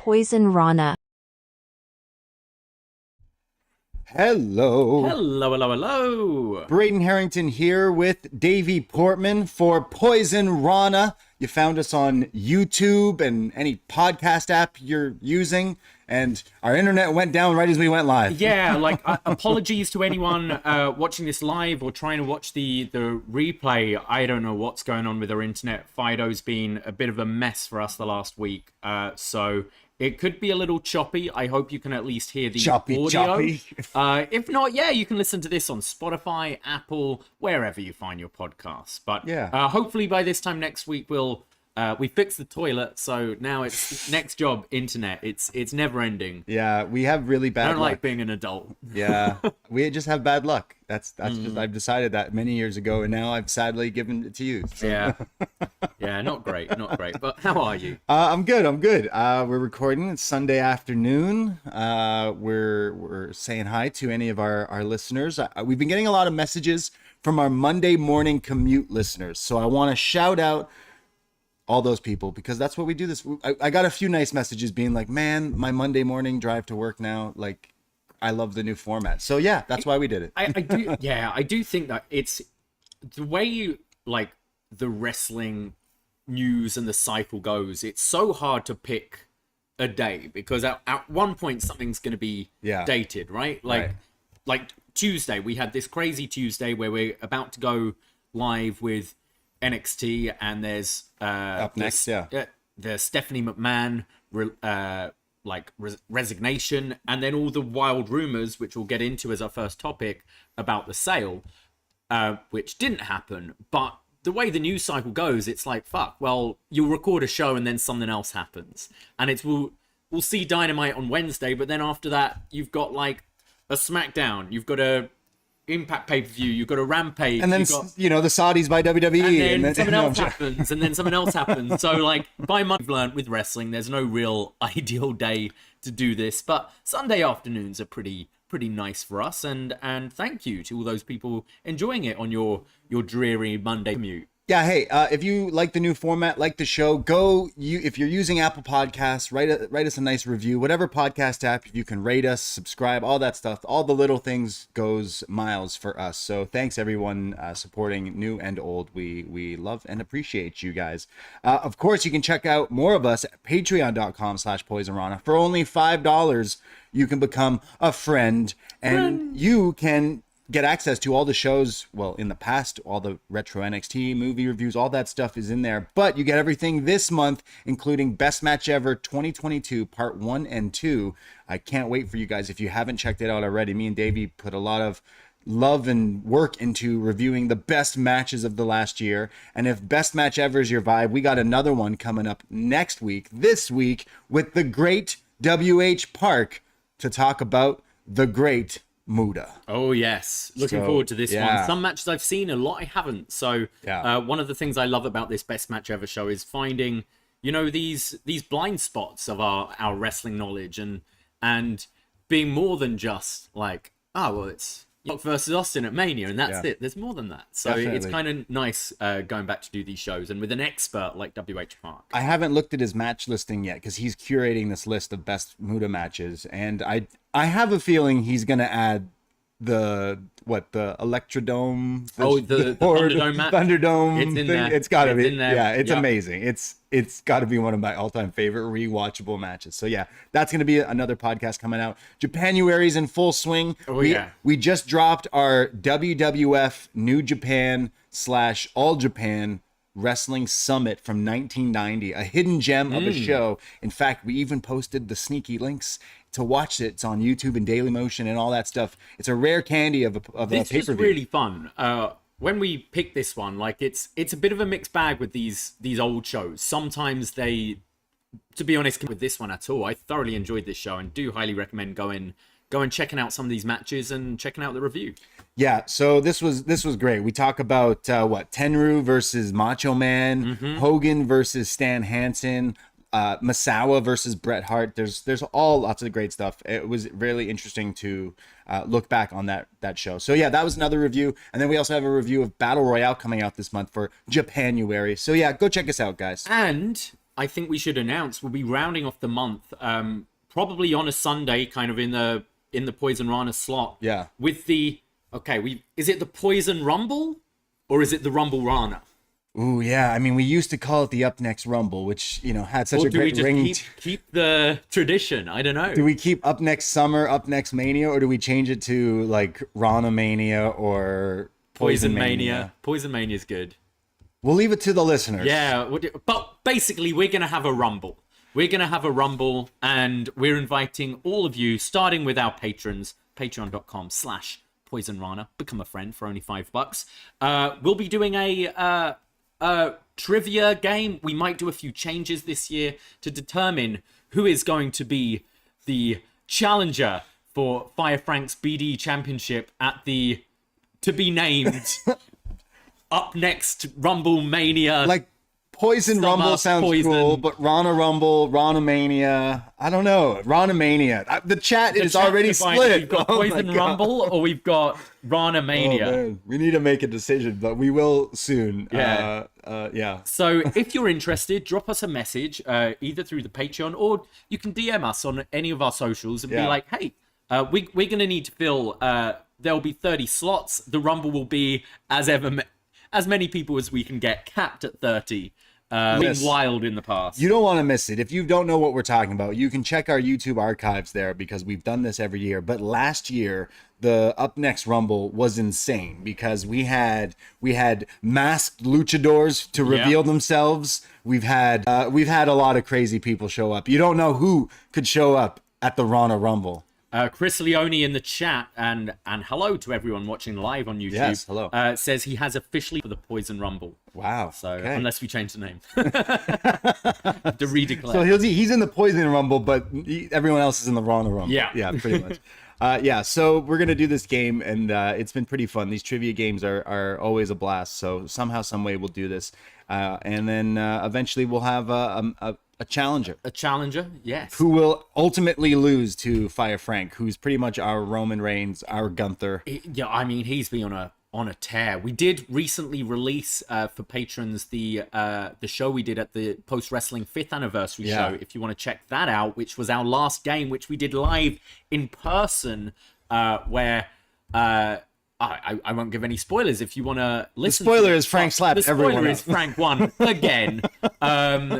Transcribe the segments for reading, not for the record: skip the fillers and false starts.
Poisonrana. Hello. Hello. Braden Herrington here with Davie Portman for Poisonrana. You found us on YouTube and any podcast app you're using, and our internet went down right as we went live. Yeah, apologies to anyone watching this live or trying to watch the replay. I don't know what's going on with our internet. Fido's been a bit of a mess for us the last week, so it could be a little choppy. I hope you can at least hear the audio. If not, yeah, you can listen to this on Spotify, Apple, wherever you find your podcasts. But yeah, hopefully by this time next week we fixed the toilet, so now it's next job internet. It's never ending. Yeah, we have really bad luck. I don't like being an adult. Yeah, we just have bad luck. That's just, I've decided that many years ago, and now I've sadly given it to you. So. Yeah, not great. But how are you? I'm good. We're recording. It's Sunday afternoon. We're saying hi to any of our listeners. We've been getting a lot of messages from our Monday morning commute listeners, so I want to shout out all those people, because that's what we do. I got a few nice messages being like, man, my Monday morning drive to work now, like, I love the new format. So yeah, that's why we did it. I do think that it's the way you like the wrestling news and the cycle goes. It's so hard to pick a day, because at one point something's going to be dated, right? Like Tuesday, we had this crazy Tuesday where we're about to go live with NXT, and there's up next, there's Stephanie McMahon resignation, and then all the wild rumors, which we'll get into as our first topic, about the sale, which didn't happen. But the way the news cycle goes, it's like, fuck, well, you'll record a show and then something else happens, and we'll see Dynamite on Wednesday, but then after that you've got like a SmackDown, you've got a Impact pay-per-view, you've got a Rampage, and then the Saudis by WWE, and then something else happens, and then something else happens. So like, by month, we've learned with wrestling, there's no real ideal day to do this, but Sunday afternoons are pretty nice for us, and thank you to all those people enjoying it on your dreary Monday commute. Yeah, hey, if you like the new format, like the show, if you're using Apple Podcasts, write us a nice review. Whatever podcast app, you can rate us, subscribe, all that stuff. All the little things goes miles for us. So thanks, everyone, supporting new and old. We love and appreciate you guys. Of course, you can check out more of us at patreon.com/Poisonrana. For only $5, you can become a friend, and you can get access to all the shows, well, in the past, all the retro NXT movie reviews, all that stuff is in there. But you get everything this month, including Best Match Ever 2022, Part 1 and 2. I can't wait for you guys. If you haven't checked it out already, me and Davie put a lot of love and work into reviewing the best matches of the last year. And if Best Match Ever is your vibe, we got another one coming up this week, with the great WH Park to talk about the great Muta. Oh yes, looking forward to this one. Some matches I've seen, a lot I haven't. So one of the things I love about this Best Match Ever show is finding, these blind spots of our wrestling knowledge, and being more than just like, it's Rock versus Austin at Mania, and that's it. There's more than that. So it's kind of nice going back to do these shows, and with an expert like WH Park. I haven't looked at his match listing yet, because he's curating this list of best Muta matches, and I have a feeling he's gonna add the Electrodome, the Thunderdome match. Thunderdome. It's in there. It's gotta be. In there. Yeah, it's amazing. It's got to be one of my all-time favorite rewatchable matches. So yeah, that's going to be another podcast coming out. Japanuary's in full swing. We just dropped our WWF New Japan / All Japan Wrestling Summit from 1990, a hidden gem of a show. In fact, we even posted the sneaky links to watch it. It's on YouTube and Dailymotion and all that stuff. It's a rare candy of a pay-per-view. This was really fun. When we picked this one, like it's a bit of a mixed bag with these old shows. Sometimes they, to be honest, with this one at all, I thoroughly enjoyed this show and do highly recommend going checking out some of these matches and checking out the review. Yeah, so this was great. We talk about Tenryu versus Macho Man, Hogan versus Stan Hansen, Masawa versus Bret Hart. There's lots of great stuff. It was really interesting to look back on that show. So yeah, that was another review. And then we also have a review of Battle Royale coming out this month for Japanuary. So yeah, go check us out, guys. And I think we should announce, we'll be rounding off the month, probably on a Sunday, kind of in the Poisonrana slot. Yeah. With the is it the Poison Rumble or is it the Rumble Rana? Ooh, yeah. I mean, we used to call it the Up Next Rumble, which, had such a great ring. Or do we just keep the tradition? I don't know. Do we keep Up Next Summer, Up Next Mania, or do we change it to like Rana Mania or Poison Mania? Poison Mania is good. We'll leave it to the listeners. Yeah, but basically, we're going to have a Rumble. We're going to have a Rumble, and we're inviting all of you, starting with our patrons, patreon.com/Poisonrana. Become a friend for only $5. We'll be doing a trivia game. We might do a few changes this year to determine who is going to be the challenger for Fire Frank's BD Championship at the to-be-named Up Next Rumble Mania. Like Poison Rumble sounds cool, but Rana Rumble, Rana Mania, I don't know. Rana Mania. The chat is already split. We've got Poison Rumble or we've got Rana Mania. Man. We need to make a decision, but we will soon. Yeah. Yeah. So if you're interested, drop us a message either through the Patreon or you can DM us on any of our socials and be like, hey, we're going to need to fill, there'll be 30 slots. The Rumble will be as many people as we can get, capped at 30. Been wild in the past. You don't want to miss it. If you don't know what we're talking about, you can check our YouTube archives there because we've done this every year. But last year, the Up Next Rumble was insane because we had masked luchadors to reveal themselves. We've had a lot of crazy people show up. You don't know who could show up at the Rana Rumble. Chris Leone in the chat, and hello to everyone watching live on YouTube. Yes, hello. Says he has officially for the Poison Rumble. Wow. So unless we change the name, to redeclare. So he's in the Poison Rumble, but everyone else is in the Rana Rumble. Yeah, pretty much. So we're gonna do this game, and it's been pretty fun. These trivia games are always a blast. So somehow, some way, we'll do this, and then eventually we'll have a challenger. A challenger, yes. Who will ultimately lose to Fire Frank, who's pretty much our Roman Reigns, our Gunther. Yeah, I mean, he's been on a tear. We did recently release for patrons the show we did at the Post Wrestling 5th anniversary show. If you want to check that out, which was our last game, which we did live in person, where I won't give any spoilers if you want to listen. The spoiler is Frank slapped everyone. The spoiler is Frank won again.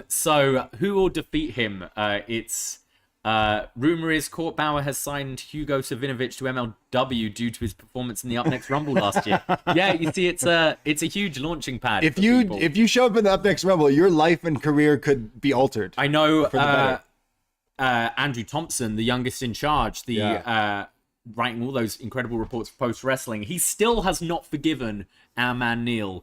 So who will defeat him? It's rumor is Court Bauer has signed Hugo Savinovich to MLW due to his performance in the Up Next Rumble last year. Yeah, you see, it's a huge launching pad. If you show up in the Up Next Rumble, your life and career could be altered. I know. Andrew Thompson, the youngest in charge, writing all those incredible reports for Post Wrestling, he still has not forgiven our man Neil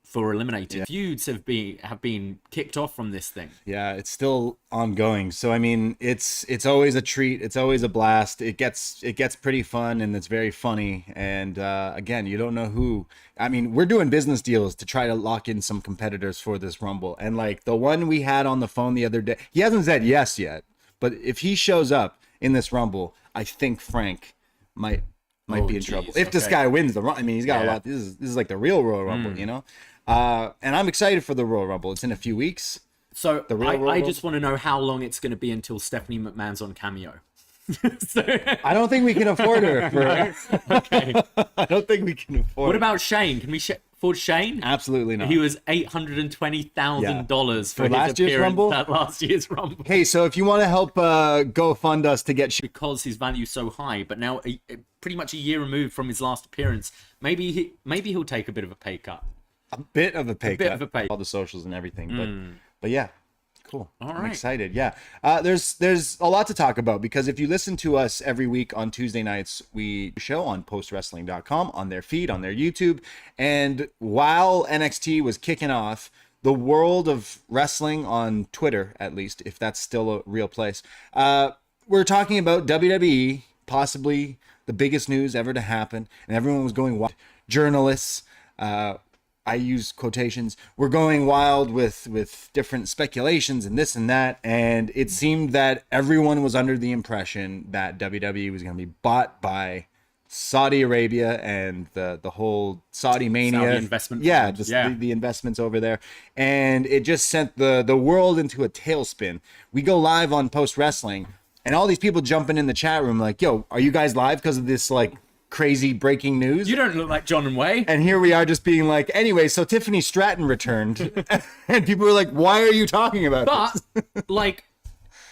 for eliminating. Feuds have been kicked off from this thing. Yeah, it's still ongoing. So I mean, it's always a treat. It's always a blast. It gets pretty fun and it's very funny. And again, you don't know who. I mean, we're doing business deals to try to lock in some competitors for this Rumble. And like the one we had on the phone the other day, he hasn't said yes yet. But if he shows up in this Rumble, I think Frank might be in trouble. If this guy wins the Rumble, I mean, he's got a lot. This is like the real Royal Rumble, you know? And I'm excited for the Royal Rumble. It's in a few weeks. So I just want to know how long it's going to be until Stephanie McMahon's on Cameo. I don't think we can afford her. Okay. I don't think we can afford. What about Shane? Can we afford Shane? Absolutely not. He was $820,000 for last year's Rumble. At last year's Rumble. Hey, so if you want to help go fund us to get because his value's so high, but now pretty much a year removed from his last appearance, maybe he'll take a bit of a pay cut. A bit of a pay cut. All the socials and everything, but yeah. Cool. All right. I'm excited. Yeah. There's a lot to talk about because if you listen to us every week on Tuesday nights, we show on postwrestling.com, on their feed, on their YouTube. And while NXT was kicking off, the world of wrestling on Twitter, at least, if that's still a real place, we're talking about WWE, possibly the biggest news ever to happen. And everyone was going wild. Journalists, I use quotations, we're going wild with different speculations and this and that. And it seemed that everyone was under the impression that WWE was going to be bought by Saudi Arabia and the whole Saudi mania. Saudi investment. Yeah, the investments over there. And it just sent the world into a tailspin. We go live on Post Wrestling, and all these people jumping in the chat room like, yo, are you guys live because of this like crazy breaking news? You don't look like John and Way. And here we are just being like, anyway, so Tiffany Stratton returned. And people were like, why are you talking about this? But, like,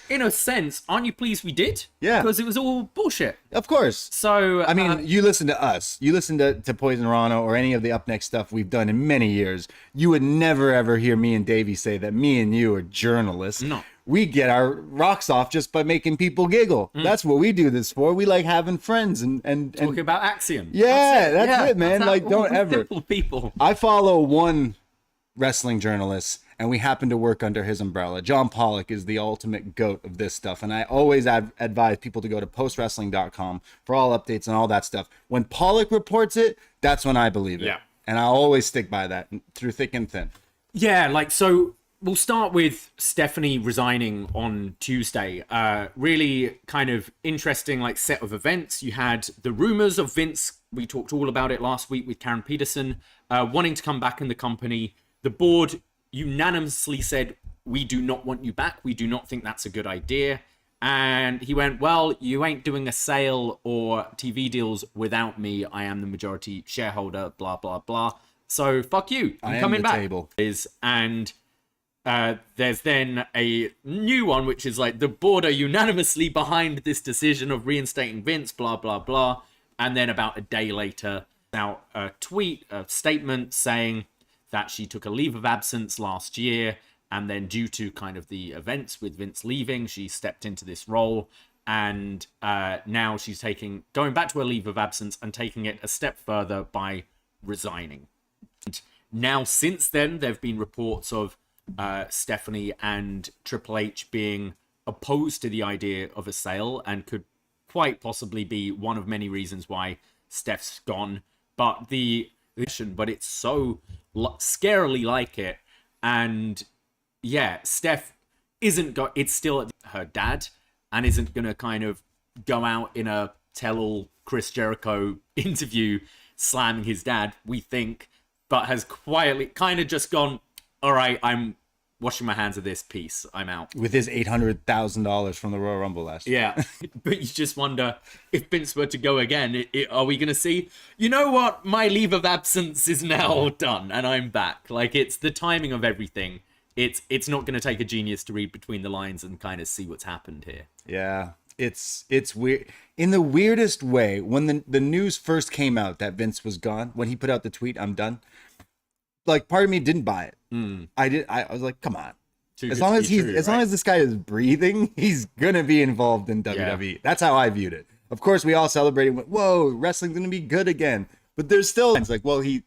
in a sense, aren't you pleased we did? Yeah. Because it was all bullshit. Of course. So, I mean, you listen to us. You listen to Poisonrana or any of the Up Next stuff we've done in many years. You would never, ever hear me and Davie say that me and you are journalists. No. We get our rocks off just by making people giggle. That's what we do this for. We like having friends and talking about Axiom. Yeah, that's it, man. Like, don't ever. Simple people. I follow one wrestling journalist, and we happen to work under his umbrella. John Pollock is the ultimate goat of this stuff, and I always advise people to go to postwrestling.com for all updates and all that stuff. When Pollock reports it, that's when I believe it. Yeah. And I'll always stick by that through thick and thin. Yeah, like, so we'll start with Stephanie resigning on Tuesday. Really kind of interesting, like, set of events. You had the rumors of Vince. We talked all about it last week with Karen Peterson, wanting to come back in the company. The board unanimously said, we do not want you back. We do not think that's a good idea. And he went, well, you ain't doing a sale or TV deals without me. I am the majority shareholder, blah, blah, blah. So fuck you. I'm coming back. Table. And there's then a new one, which is like the board are unanimously behind this decision of reinstating Vince, blah, blah, blah. And then about a day later, out a tweet, a statement saying that she took a leave of absence last year, and then due to kind of the events with Vince leaving, she stepped into this role, and now she's going back to her leave of absence and taking it a step further by resigning. And now, since then, there have been reports of Stephanie and Triple H being opposed to the idea of a sale, and could quite possibly be one of many reasons why Steph's gone. But it's so scarily like it, and yeah, Steph it's still her dad, and isn't gonna kind of go out in a tell-all Chris Jericho interview slamming his dad, we think, but has quietly kind of just gone, all right, I'm washing my hands of this piece, I'm out. With his $800,000 from the Royal Rumble last year. Yeah, but you just wonder, if Vince were to go again, are we going to see, you know what, my leave of absence is now done, and I'm back. Like, it's the timing of everything. It's not going to take a genius to read between the lines and kind of see what's happened here. Yeah, it's weird. In the weirdest way, when the news first came out that Vince was gone, when he put out the tweet, I'm done, like, part of me didn't buy it. I was like, come on. As long as this guy is breathing, he's gonna be involved in WWE. Yeah. That's how I viewed it. Of course, we all celebrated and went, whoa, wrestling's gonna be good again. But there's still, it's like, well, you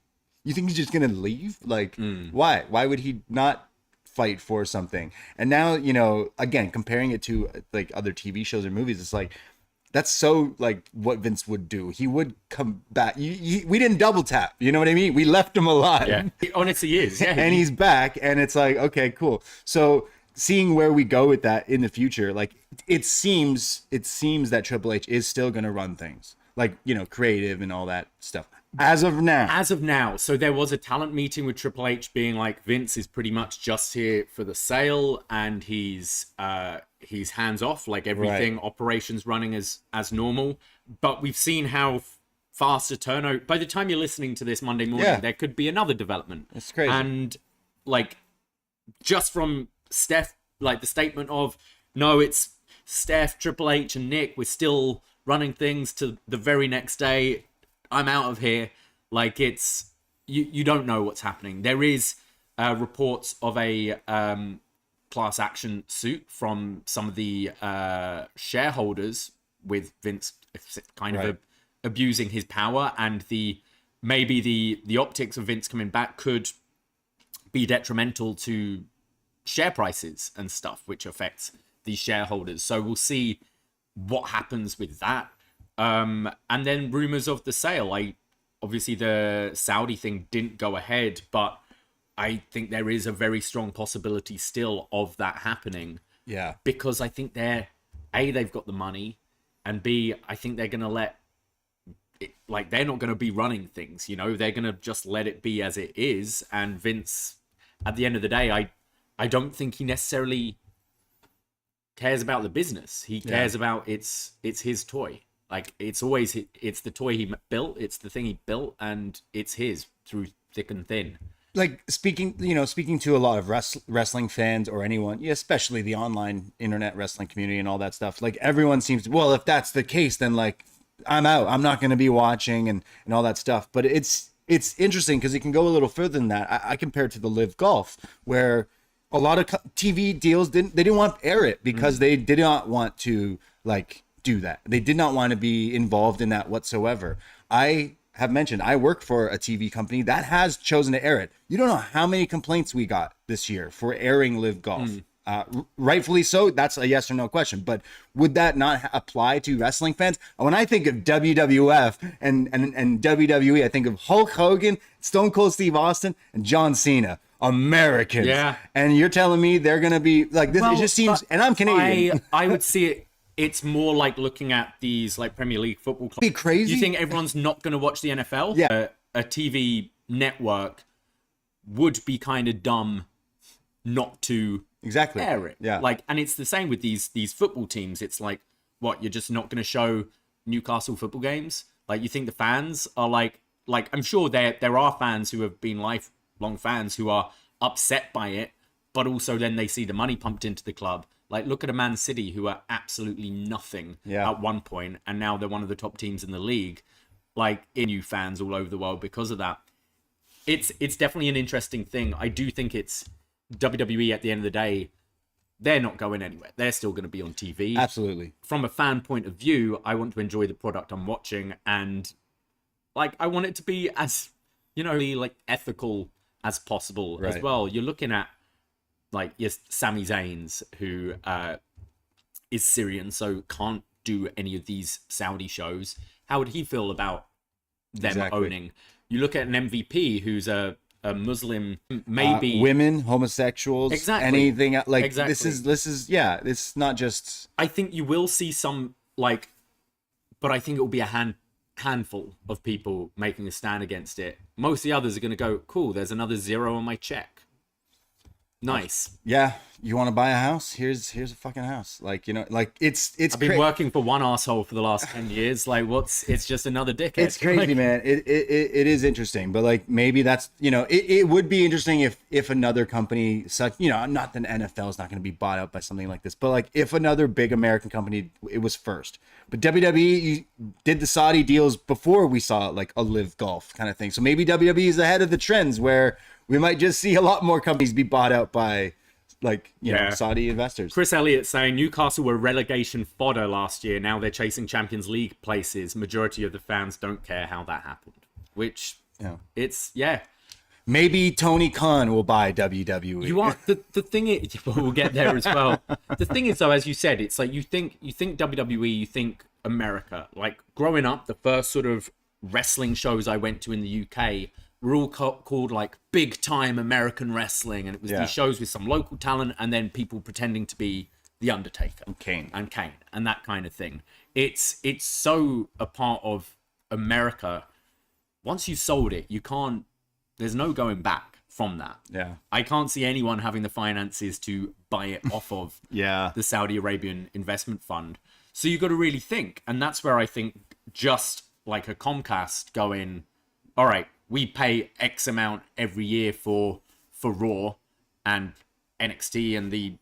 think he's just gonna leave? Like, why? Why would he not fight for something? And now, you know, again, comparing it to like other TV shows or movies, it's like, that's so like what Vince would do. He would come back. We didn't double tap. You know what I mean? We left him alive. Yeah, he honestly is. Yeah, and he's back, and it's like, okay, cool. So seeing where we go with that in the future, like it seems that Triple H is still going to run things, like, you know, creative and all that stuff. As of now. So there was a talent meeting with Triple H being like, Vince is pretty much just here for the sale, and he's hands off, like everything, right. Operations running as normal. But we've seen how fast a turnover. By the time you're listening to this Monday morning, there could be another development. It's crazy. And like, just from Steph, like the statement of, no, it's Steph, Triple H, and Nick, we're still running things, to the very next day, I'm out of here. Like, it's, you don't know what's happening. There is reports of a class action suit from some of the shareholders with Vince kind of abusing his power, and maybe the optics of Vince coming back could be detrimental to share prices and stuff, which affects the shareholders. So we'll see what happens with that. And then rumors of the sale. Obviously the Saudi thing didn't go ahead, but I think there is a very strong possibility still of that happening. Yeah. Because I think they've got the money, and B, I think they're going to let like they're not going to be running things, they're going to just let it be as it is. And Vince, at the end of the day, I don't think he necessarily cares about the business. He cares about it's his toy. Like it's the toy he built, it's the thing he built, and it's his through thick and thin. Like speaking to a lot of wrestling fans or anyone, especially the online internet wrestling community and all that stuff, like everyone seems to, well, if that's the case, then like I'm out. I'm not going to be watching and all that stuff. But it's interesting because it can go a little further than that. I compare it to the Live Golf, where a lot of TV deals didn't want to air it because they did not want to like do that. They did not want to be involved in that whatsoever. I have mentioned I work for a TV company that has chosen to air it. You don't know how many complaints we got this year for airing Live Golf. Rightfully so. That's a yes or no question. But would that not apply to wrestling fans? When I think of WWF and WWE, I think of Hulk Hogan, Stone Cold Steve Austin, and John Cena. Americans. Yeah. And you're telling me they're going to be like this? Well, it just seems, and I'm Canadian. I would see it. It's more like looking at these like Premier League football clubs. Be crazy. You think everyone's not going to watch the NFL? Yeah. A TV network would be kind of dumb not to air it. Yeah. Like, and it's the same with these football teams. It's like, what, you're just not going to show Newcastle football games? Like, you think the fans are like I'm sure there are fans who have been lifelong fans who are upset by it, but also then they see the money pumped into the club. Like, look at a Man City who are absolutely nothing at one point, and now they're one of the top teams in the league. Like, new fans all over the world because of that. It's definitely an interesting thing. I do think it's WWE at the end of the day, they're not going anywhere. They're still going to be on TV. Absolutely. From a fan point of view, I want to enjoy the product I'm watching, and like I want it to be as, like ethical as possible as well. You're looking at like, yes, Sami Zayn's, who is Syrian, so can't do any of these Saudi shows. How would he feel about them owning? You look at an MVP who's a Muslim, maybe women, homosexuals, anything like this is it's not just. I think you will see some but I think it will be a handful of people making a stand against it. Most of the others are going to go, cool, there's another zero on my check. Nice. Yeah, you want to buy a house? Here's a fucking house. Like, it's I've been working for one asshole for the last 10 years. Like, it's just another dickhead. It's crazy, man. It is interesting, but like maybe that's, it would be interesting if another company such, not that NFL is not going to be bought out by something like this, but like if another big American company, it was first. But WWE did the Saudi deals before we saw like a Live Golf kind of thing. So maybe WWE is ahead of the trends where we might just see a lot more companies be bought out by, Saudi investors. Chris Elliott saying Newcastle were relegation fodder last year. Now they're chasing Champions League places. Majority of the fans don't care how that happened. Which, Maybe Tony Khan will buy WWE. You are the thing is, we'll get there as well. The thing is, though, as you said, it's like you think WWE, you think America. Like growing up, the first sort of wrestling shows I went to in the UK were all called like big time American wrestling, and it was these shows with some local talent and then people pretending to be the Undertaker and Kane and that kind of thing. It's so a part of America. Once you've sold it, there's no going back from that. Yeah, I can't see anyone having the finances to buy it off of the Saudi Arabian investment fund. So you got to really think, and that's where I think just like a Comcast going, all right, we pay X amount every year for Raw and NXT and the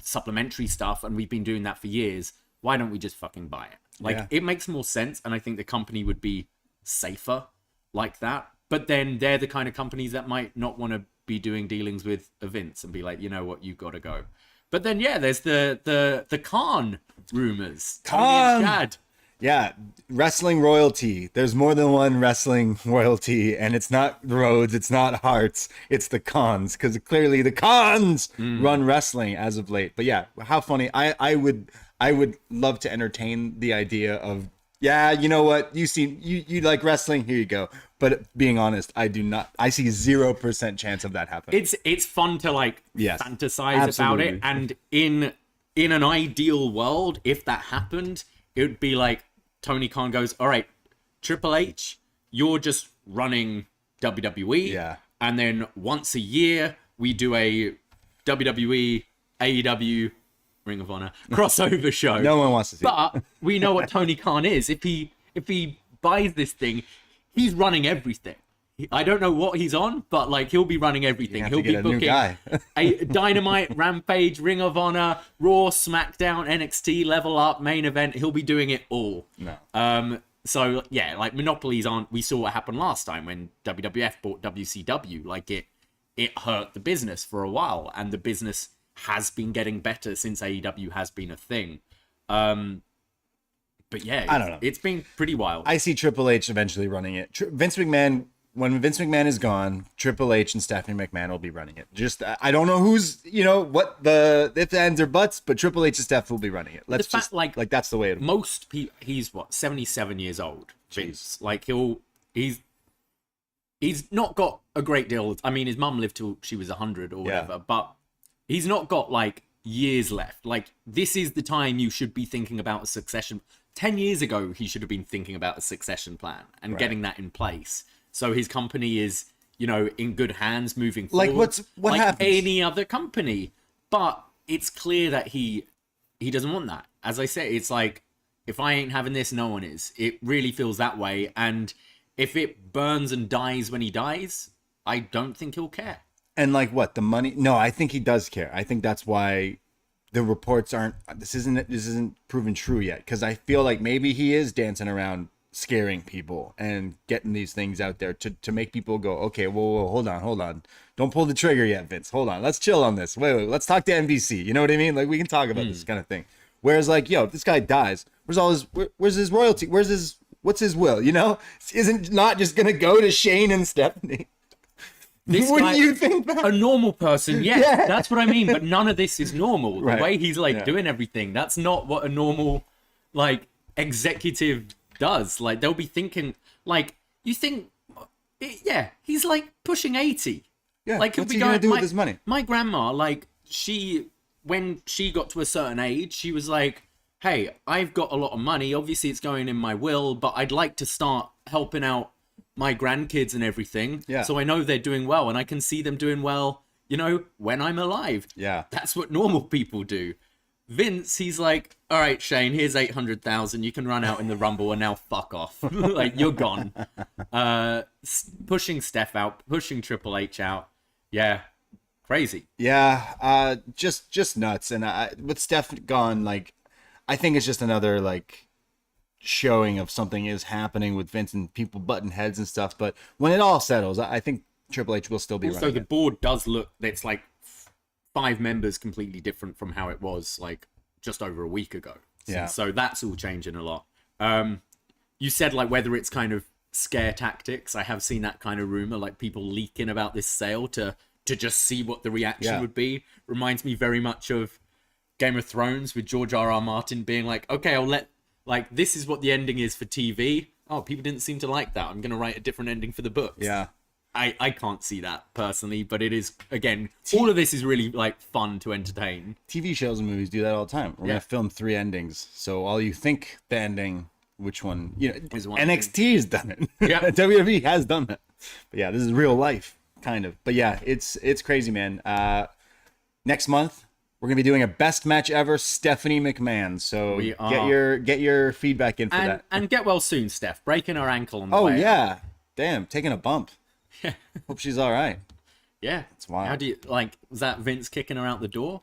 supplementary stuff, and we've been doing that for years. Why don't we just fucking buy it? It makes more sense, and I think the company would be safer like that. But then they're the kind of companies that might not want to be doing dealings with Vince and be like, you know what, you got to go. But then, there's the Khan rumors. Khan! Yeah, wrestling royalty. There's more than one wrestling royalty, and it's not Rhodes, it's not Hearts, it's the Khans, because clearly the Khans run wrestling as of late. But yeah, how funny. I would love to entertain the idea of, you know what, you like wrestling, here you go. But being honest, I do not. I see 0% chance of that happening. It's fun to fantasize about it, and in an ideal world, if that happened, it would be like Tony Khan goes, all right, Triple H, you're just running WWE. Yeah. And then once a year, we do a WWE, AEW, Ring of Honor crossover show. No one wants to see But we know what Tony Khan is. If he buys this thing, he's running everything. I don't know what he's on, but like he'll be running everything. He'll be booking a Dynamite, Rampage, Ring of Honor, Raw, SmackDown, NXT, Level Up, main event. He'll be doing it all. No. So yeah, like monopolies aren't. We saw what happened last time when WWF bought WCW. Like it hurt the business for a while, and the business has been getting better since AEW has been a thing. But yeah, I don't know. It's been pretty wild. I see Triple H eventually running it. Vince McMahon. When Vince McMahon is gone, Triple H and Stephanie McMahon will be running it. Just, I don't know who's, what the ifs, ands, or buts, but Triple H and Steph will be running it. Let's just, like that's the way it. Most people, he's 77 years old. Vince. Like he's not got a great deal. I mean, his mum lived till she was 100 or whatever, but he's not got like years left. Like this is the time you should be thinking about a succession. 10 years ago, he should have been thinking about a succession plan and getting that in place. So his company is, in good hands moving forward. Like what happens? Any other company. But it's clear that he doesn't want that. As I say, it's like, if I ain't having this, no one is. It really feels that way. And if it burns and dies when he dies, I don't think he'll care. And like what? The money? No, I think he does care. I think that's why the reports aren't, this isn't proven true yet. Because I feel like maybe he is dancing around scaring people and getting these things out there to make people go, okay, whoa, hold on. Don't pull the trigger yet, Vince. Hold on. Let's chill on this. Wait, let's talk to NBC. You know what I mean? Like we can talk about this kind of thing. Whereas like, if this guy dies, where's his royalty? What's his will? Isn't not just going to go to Shane and Stephanie. Wouldn't you think that? A normal person, yeah, that's what I mean. But none of this is normal. The way he's doing everything, that's not what a normal executive does. Like they'll be thinking, you think, he's like pushing 80. Yeah, like what's he gonna do with his money? My grandma, when she got to a certain age, she was like, hey, I've got a lot of money. Obviously, it's going in my will, but I'd like to start helping out my grandkids and everything. Yeah. So I know they're doing well, and I can see them doing well, when I'm alive. Yeah. That's what normal people do. Vince, he's like, all right, Shane, here's 800,000. You can run out in the Rumble and now fuck off. You're gone. Pushing Steph out, pushing Triple H out. Yeah, crazy. Yeah, just nuts. And with Steph gone, I think it's just another showing of something is happening with Vince and people butting heads and stuff. But when it all settles, I think Triple H will still be running. Also, the board does look, it's 5 members completely different from how it was just over a week ago. So that's all changing a lot. You said whether it's kind of scare tactics. I have seen that kind of rumor, people leaking about this sale to just see what the reaction would be. Reminds me very much of Game of Thrones with George R.R. Martin being okay, I'll let this is what the ending is for TV. Oh, people didn't seem to like that. I'm going to write a different ending for the books. Yeah. I can't see that personally, but it is, again, all of this is really fun to entertain. TV shows and movies do that all the time. We're going to film 3 endings. So all you think the ending, which one, NXT has done it. Yeah. WWE has done that. But yeah, this is real life kind of. But yeah, it's crazy, man. Next month, we're going to be doing a best match ever, Stephanie McMahon. So get your feedback in for that. And get well soon, Steph. Breaking her ankle on the way. Oh, yeah. Damn, taking a bump. Hope she's all right. Yeah. It's wild. How do you, was that Vince kicking her out the door?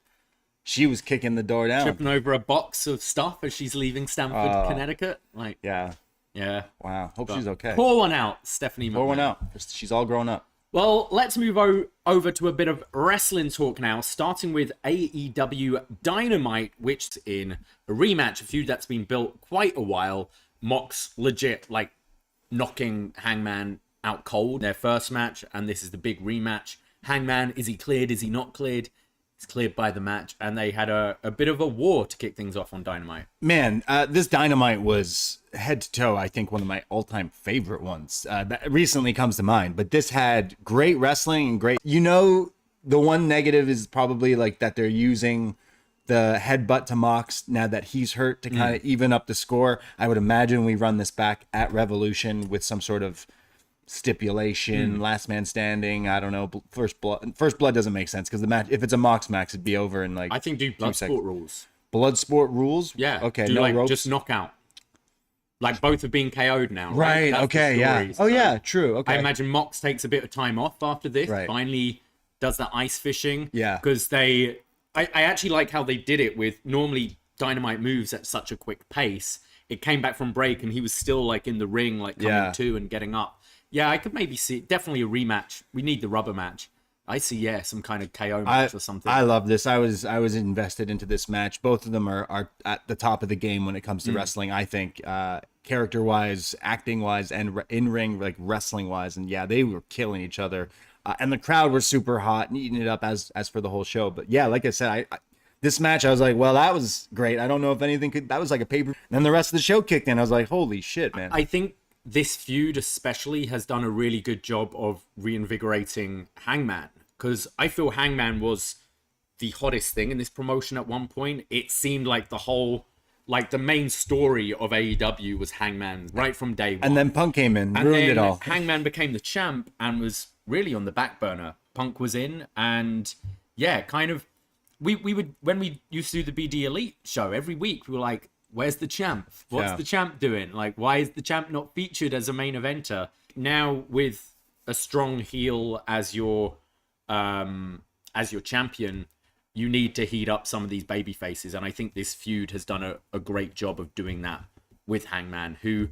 She was kicking the door down. Tripping over a box of stuff as she's leaving Stamford, Connecticut. Yeah. Yeah. Wow. Hope she's okay. Pour one out, Stephanie McMahon. Pour one out. She's all grown up. Well, let's move over to a bit of wrestling talk now, starting with AEW Dynamite, which is in a rematch, a feud that's been built quite a while. Mox legit, knocking Hangman out cold their first match, and this is the big rematch. Hangman, is he cleared? Is he not cleared? He's cleared by the match, and they had a bit of a war to kick things off on Dynamite. Man, this Dynamite was head to toe, I think, one of my all-time favorite ones. That recently comes to mind, but this had great wrestling and great... the one negative is probably that they're using the headbutt to Mox now that he's hurt to kind of even up the score. I would imagine we run this back at Revolution with some sort of stipulation, last man standing. I don't know. First blood doesn't make sense because the match, if it's a Mox match, it'd be over in like. I think do blood sport rules. Blood sport rules. Yeah. Okay. Do no like ropes. just knockout. Like both have been KO'd now. Right. That's Okay. Yeah. Oh yeah. True. Okay. I imagine Mox takes a bit of time off after this. Right. Finally does the ice fishing. Yeah. Because I actually like how they did it with normally Dynamite moves at such a quick pace. It came back from break and he was still like in the ring, like coming to and getting up. Yeah, I could maybe see definitely a rematch. We need the rubber match. I see, some kind of KO match or something. I love this. I was invested into this match. Both of them are at the top of the game when it comes to wrestling. I think character wise, acting wise, and in ring like wrestling wise. And yeah, they were killing each other. And the crowd were super hot and eating it up as for the whole show. But yeah, like I said, I this match I was like, well, that was great. I don't know if anything could. That was like a paper. Then the rest of the show kicked in. I was like, holy shit, man. I think this feud especially has done a really good job of reinvigorating Hangman, because I feel Hangman was the hottest thing in this promotion at one point. It seemed like the main story of AEW was Hangman right from day one. And then Punk came in, ruined it all. Hangman became the champ and was really on the back burner. Punk was in, and kind of we would, when we used to do the BD Elite show every week, we were like, where's the champ? What's the champ doing? Like, why is the champ not featured as a main eventer? Now with a strong heel as your champion, you need to heat up some of these baby faces, and I think this feud has done a great job of doing that with Hangman, who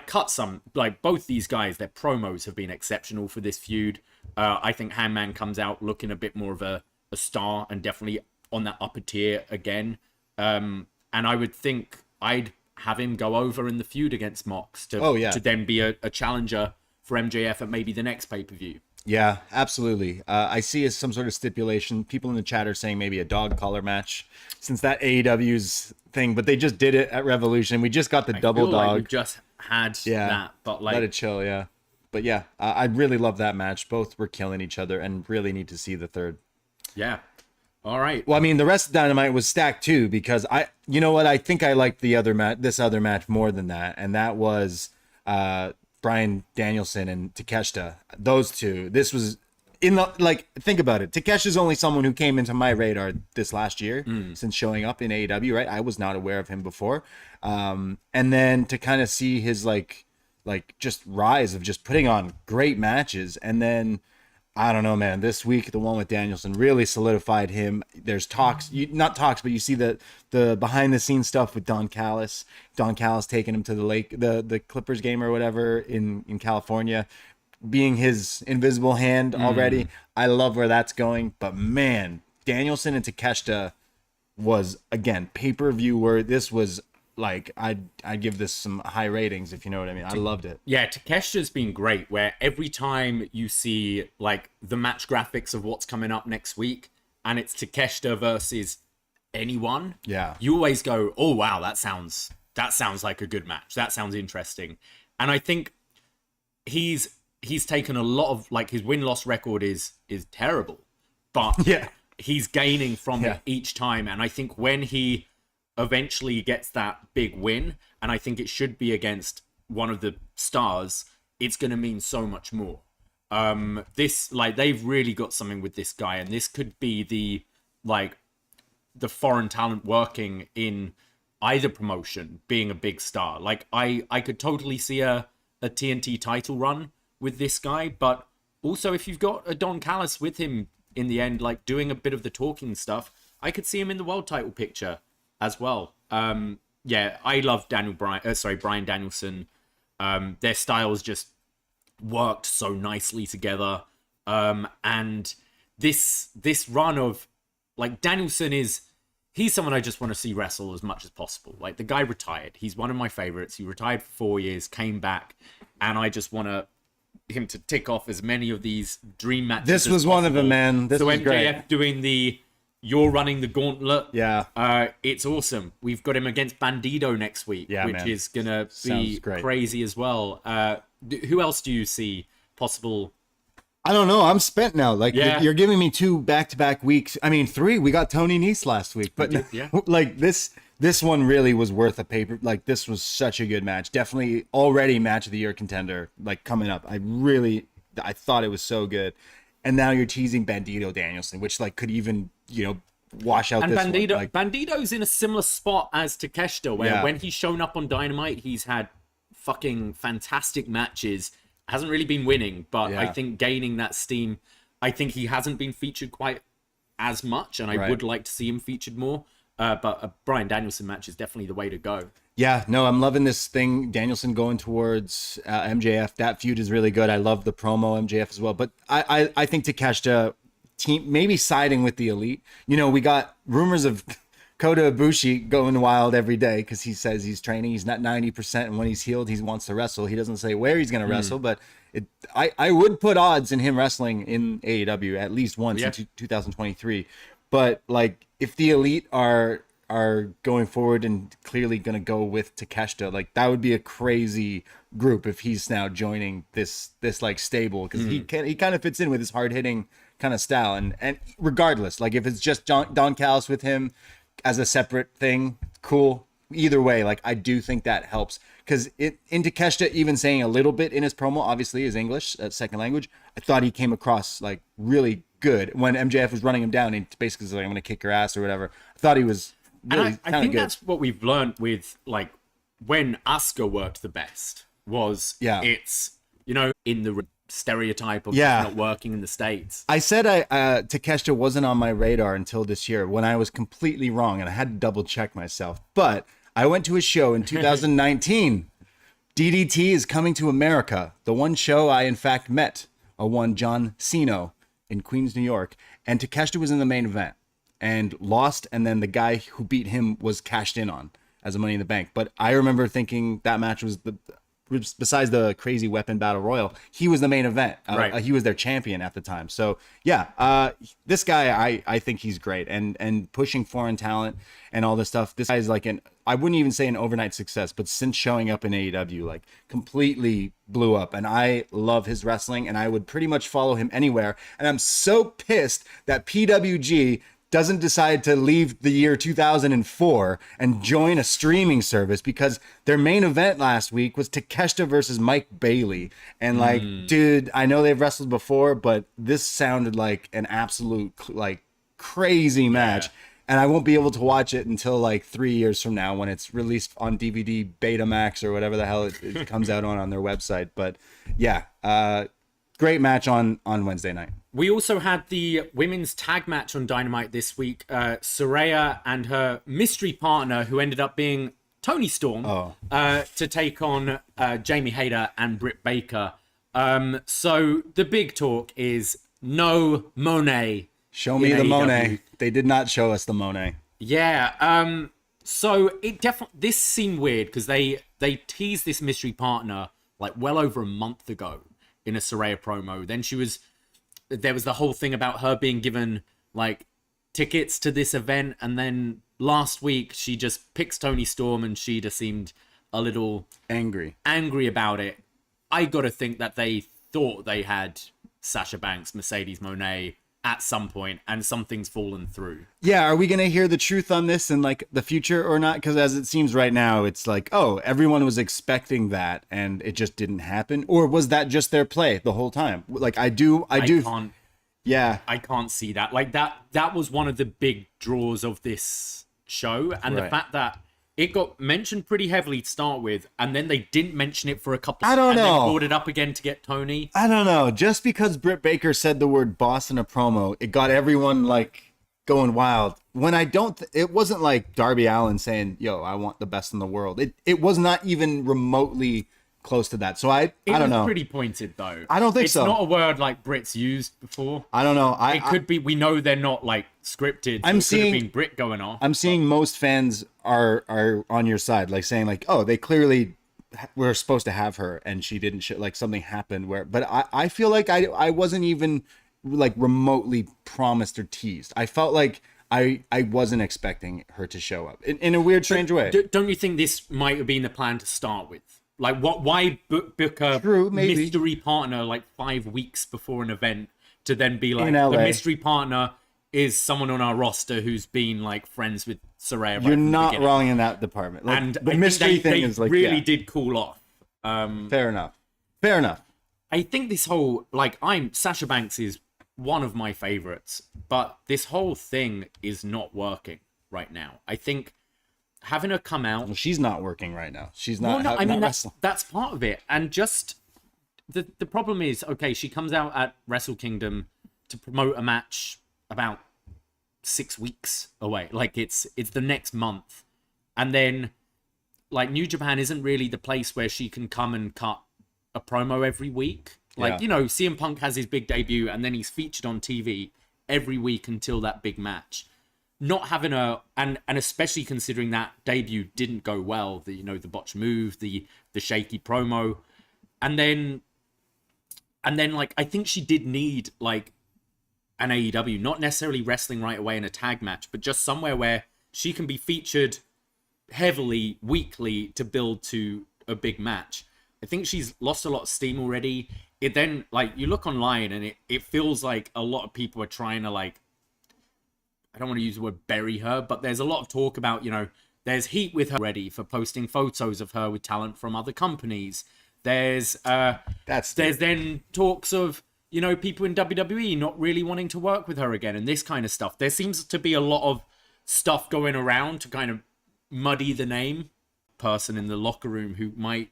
cut some, both these guys, their promos have been exceptional for this feud. I think Hangman comes out looking a bit more of a star and definitely on that upper tier again. And I would think I'd have him go over in the feud against Mox to then be a challenger for MJF at maybe the next pay-per-view. Yeah, absolutely. I see as some sort of stipulation. People in the chat are saying maybe a dog collar match, since that AEW's thing, but they just did it at Revolution. We just got the double dog. Like we just had that, but let it chill, But yeah, I really love that match. Both were killing each other, and really need to see the third. Yeah. All right. Well, I mean, the rest of Dynamite was stacked too, because you know what? I think I liked this other match more than that, and that was Bryan Danielson and Takeshita. Those two. This was think about it. Takeshita's only someone who came into my radar this last year since showing up in AEW, right? I was not aware of him before. And then to kind of see his just rise of just putting on great matches, and then I don't know, man. This week, the one with Danielson really solidified him. There's talks, not talks, but you see the behind the scenes stuff with Don Callis. Don Callis taking him to the Clippers game or whatever in California, being his invisible hand already. I love where that's going. But man, Danielson and Takeshita was, again, pay-per-view where this was I'd give this some high ratings, if you know what I mean. I loved it. Yeah, Takeshita's been great, where every time you see the match graphics of what's coming up next week, and it's Takeshita versus anyone, you always go, oh wow, that sounds like a good match. That sounds interesting. And I think he's taken a lot of his win-loss record is terrible, but he's gaining from it each time. And I think when he eventually gets that big win, and I think it should be against one of the stars, it's going to mean so much more. They've really got something with this guy, and this could be the foreign talent working in either promotion being a big star. I could totally see a TNT title run with this guy, but also if you've got a Don Callis with him in the end, doing a bit of the talking stuff, I could see him in the world title picture as well. I love Bryan Danielson. Their styles just worked so nicely together. And this run of Danielson he's someone I just want to see wrestle as much as possible. The guy retired. He's one of my favorites. He retired for 4 years, came back, and I just want him to tick off as many of these dream matches. This was one of them, man. This was great. MJF doing you're running the gauntlet. Yeah. It's awesome. We've got him against Bandido next week, which is going to be crazy as well. Who else do you see possible I don't know. I'm spent now. Like you're giving me 2 back-to-back weeks. I mean, 3. We got Tony Nese last week, but like this one really was worth a paper. Like this was such a good match. Definitely already match of the year contender. Like coming up, I thought it was so good. And now you're teasing Bandito Danielson, which like could even wash out. And this Bandito, one. Like, Bandito's in a similar spot as Takeshita, where when he's shown up on Dynamite, he's had fucking fantastic matches. Hasn't really been winning, but I think gaining that steam. I think he hasn't been featured quite as much, and I would like to see him featured more. But a Bryan Danielson match is definitely the way to go. Yeah, no, I'm loving this thing. Danielson going towards MJF. That feud is really good. I love the promo MJF as well. But I think Takeshita team maybe siding with the Elite. We got rumors of Kota Ibushi going wild every day because he says he's training. He's not 90%, and when he's healed, he wants to wrestle. He doesn't say where he's going to wrestle, but I would put odds in him wrestling in AEW at least once in 2023. But like, if the Elite are going forward and clearly going to go with Takeshita, like that would be a crazy group if he's now joining this like stable, because he kind of fits in with his hard hitting kind of style. And regardless, like if it's just Don Callis with him as a separate thing, cool. Either way, like I do think that helps, because in Takeshita even saying a little bit in his promo, obviously his English second language, I thought he came across like really good when MJF was running him down. He basically was like, I'm going to kick your ass or whatever. I thought he was really I think good. That's what we've learned with like when Asuka worked the best was it's in the stereotype of not working in the States. I said Takeshita wasn't on my radar until this year, when I was completely wrong, and I had to double check myself. But I went to a show in 2019. DDT is coming to America. The one show I in fact met one John Cena in Queens, New York, and Takeshita was in the main event and lost, and then the guy who beat him was cashed in on as a Money in the Bank. But I remember thinking that match was besides the crazy weapon battle royal, he was the main event. He was their champion at the time. So this guy, I think he's great, and pushing foreign talent and all this stuff. This guy's like I wouldn't even say an overnight success, but since showing up in AEW, like completely blew up. And I love his wrestling, and I would pretty much follow him anywhere. And I'm so pissed that PWG doesn't decide to leave the year 2004 and join a streaming service, because their main event last week was Takeshita versus Mike Bailey. And like, dude, I know they've wrestled before, but this sounded like an absolute like crazy match. And I won't be able to watch it until like 3 years from now, when it's released on DVD, Betamax, or whatever the hell it comes out on their website. But great match on Wednesday night. We also had the women's tag match on Dynamite this week. Saraya and her mystery partner, who ended up being Toni Storm, to take on Jamie Hayter and Britt Baker. So the big talk is no Monet. Show me the Monet. They did not show us the Monet. Yeah. So it definitely, this seemed weird, because they teased this mystery partner like well over a month ago in a Saraya promo. Then there was the whole thing about her being given like tickets to this event, and then last week she just picks Toni Storm, and she just seemed a little angry about it. I gotta think that they thought they had Sasha Banks, Mercedes Moné at some point, and something's fallen through. Yeah, are we gonna hear the truth on this in like the future or not? Because as it seems right now, it's like, oh, everyone was expecting that and it just didn't happen. Or was that just their play the whole time? Like I can't see that. Like that was one of the big draws of this show, and the fact that it got mentioned pretty heavily to start with, and then they didn't mention it for a couple. I don't know. And they brought it up again to get Tony. I don't know. Just because Britt Baker said the word boss in a promo, it got everyone like going wild. When it wasn't like Darby Allin saying, "Yo, I want the best in the world." It was not even remotely close to that. So I don't know. It's pretty pointed though. I don't think so. It's not a word like Britt's used before. I don't know. It could be. We know they're not like scripted. So it could have been Britt going off. I'm seeing most fans are on your side, like saying like, oh, they clearly were supposed to have her and she didn't. Like something happened where. But I feel like I wasn't even like remotely promised or teased. I felt like I wasn't expecting her to show up in a weird, strange way. Don't you think this might have been the plan to start with? Like, why book a maybe. mystery partner like 5 weeks before an event to then be like, In the LA. mystery partner is someone on our roster who's been like friends with Saraya. You're not wrong in that department. Like, and the I mystery think they thing is like, really did cool off. Fair enough. Fair enough. I think this whole, like, Sasha Banks is one of my favorites, but this whole thing is not working right now. I think having her come out... Well, she's not working right now. She's not. Well, no, I mean, wrestling. that's part of it. And just the problem is, okay, she comes out at Wrestle Kingdom to promote a match about 6 weeks away. Like, it's the next month. And then, like, New Japan isn't really the place where she can come and cut a promo every week. Like, you know, CM Punk has his big debut and then he's featured on TV every week until that big match. Not having and especially considering that debut didn't go well, the botch move, the shaky promo. And then like, I think she did need like an AEW, not necessarily wrestling right away in a tag match, but just somewhere where she can be featured heavily weekly to build to a big match. I think she's lost a lot of steam already. It then, like, you look online and it feels like a lot of people are trying to, like, I don't want to use the word bury her, but there's a lot of talk about, you know, there's heat with her already for posting photos of her with talent from other companies. There's then talks of, you know, people in WWE not really wanting to work with her again and this kind of stuff. There seems to be a lot of stuff going around to kind of muddy the name. Person in the locker room who might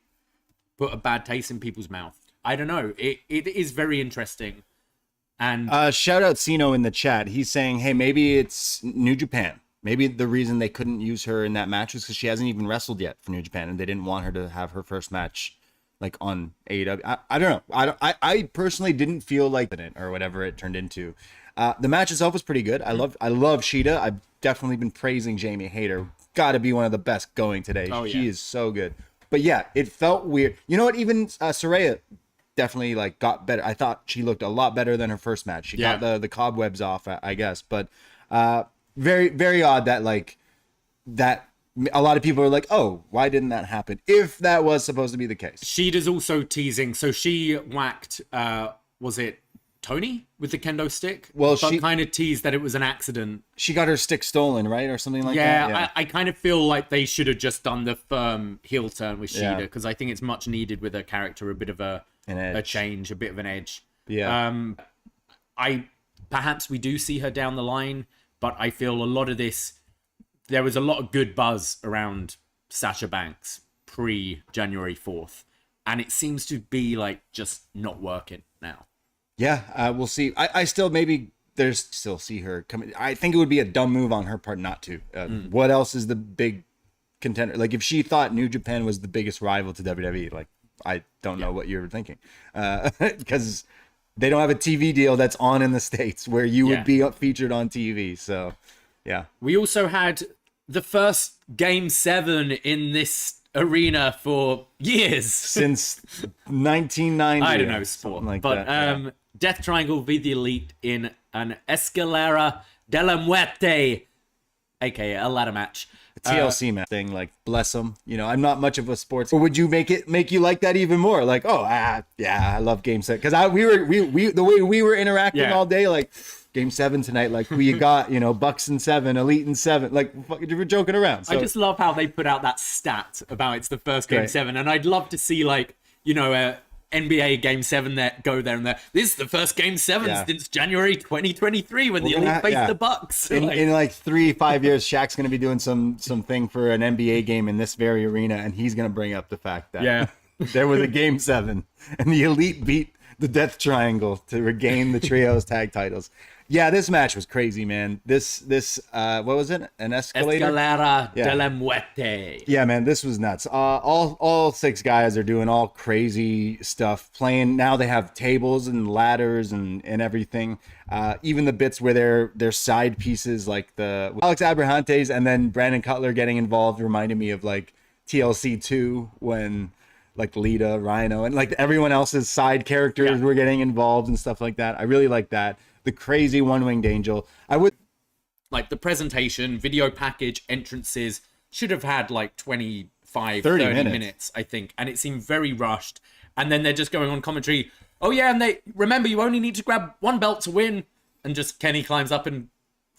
put a bad taste in people's mouth. I don't know. It is very interesting. And shout out Sino in the chat. He's saying, hey, maybe it's New Japan. Maybe the reason they couldn't use her in that match is because she hasn't even wrestled yet for New Japan, and they didn't want her to have her first match like on AEW. I don't know. I personally didn't feel like it or whatever it turned into. The match itself was pretty good. I love Sheeta. I've definitely been praising Jamie Hayter. Got to be one of the best going today. Oh, she is so good. But yeah, it felt weird. You know what? Even Saraya definitely like got better. I thought she looked a lot better than her first match. She got the cobwebs off, I guess. But very, very odd that like that a lot of people are like, oh, why didn't that happen? If that was supposed to be the case. Sheeta's also teasing. So she whacked, was it Tony with the kendo stick? Well, but she kind of teased that it was an accident. She got her stick stolen, right? Or something like that? Yeah, I kind of feel like they should have just done the firm heel turn with Sheeta because I think it's much needed with her character, a bit of a change, a bit of an edge. Yeah. Perhaps we do see her down the line, but I feel a lot of this, there was a lot of good buzz around Sasha Banks pre-January 4th, and it seems to be like just not working now. Yeah, we'll see. I still still see her coming. I think it would be a dumb move on her part not to. What else is the big contender? Like if she thought New Japan was the biggest rival to WWE, like I don't know what you're thinking, because they don't have a TV deal that's on in the States where you would be featured on TV. So yeah, we also had the first Game 7 in this arena for years since 1990. I don't know sport, like but that, Death Triangle v the Elite in an Escalera de la Muerte, aka a ladder match. A TLC match thing, like bless them. You know, I'm not much of a sports. Or would you make you like that even more? Like, oh, I love Game 7 because we the way we were interacting all day, like Game 7 tonight, like we got, you know, Bucks in 7, Elite in 7, like you were joking around. So, I just love how they put out that stat about it's the first Game 7, and I'd love to see like, you know, NBA Game 7 that go there and there. This is the first Game 7 since January 2023 when the Elite faced the Bucks. In like 3-5 years, Shaq's going to be doing something for an NBA game in this very arena, and he's going to bring up the fact that there was a Game 7 and the Elite beat the Death Triangle to regain the Trios tag titles. Yeah, this match was crazy, man. This what was it? An escalator? Escalera de la Muerte. Yeah, man, this was nuts. All 6 guys are doing all crazy stuff, playing. Now they have tables and ladders and everything. Even the bits where they're side pieces, like the Alex Abrahantes and then Brandon Cutler getting involved, reminded me of like TLC 2 when like Lita, Rhino, and like everyone else's side characters were getting involved and stuff like that. I really like that. The crazy one-winged angel. I would like the presentation, video package, entrances should have had like 20, 30 minutes, I think. And it seemed very rushed. And then they're just going on commentary. Oh, yeah, and remember, you only need to grab one belt to win. And just Kenny climbs up and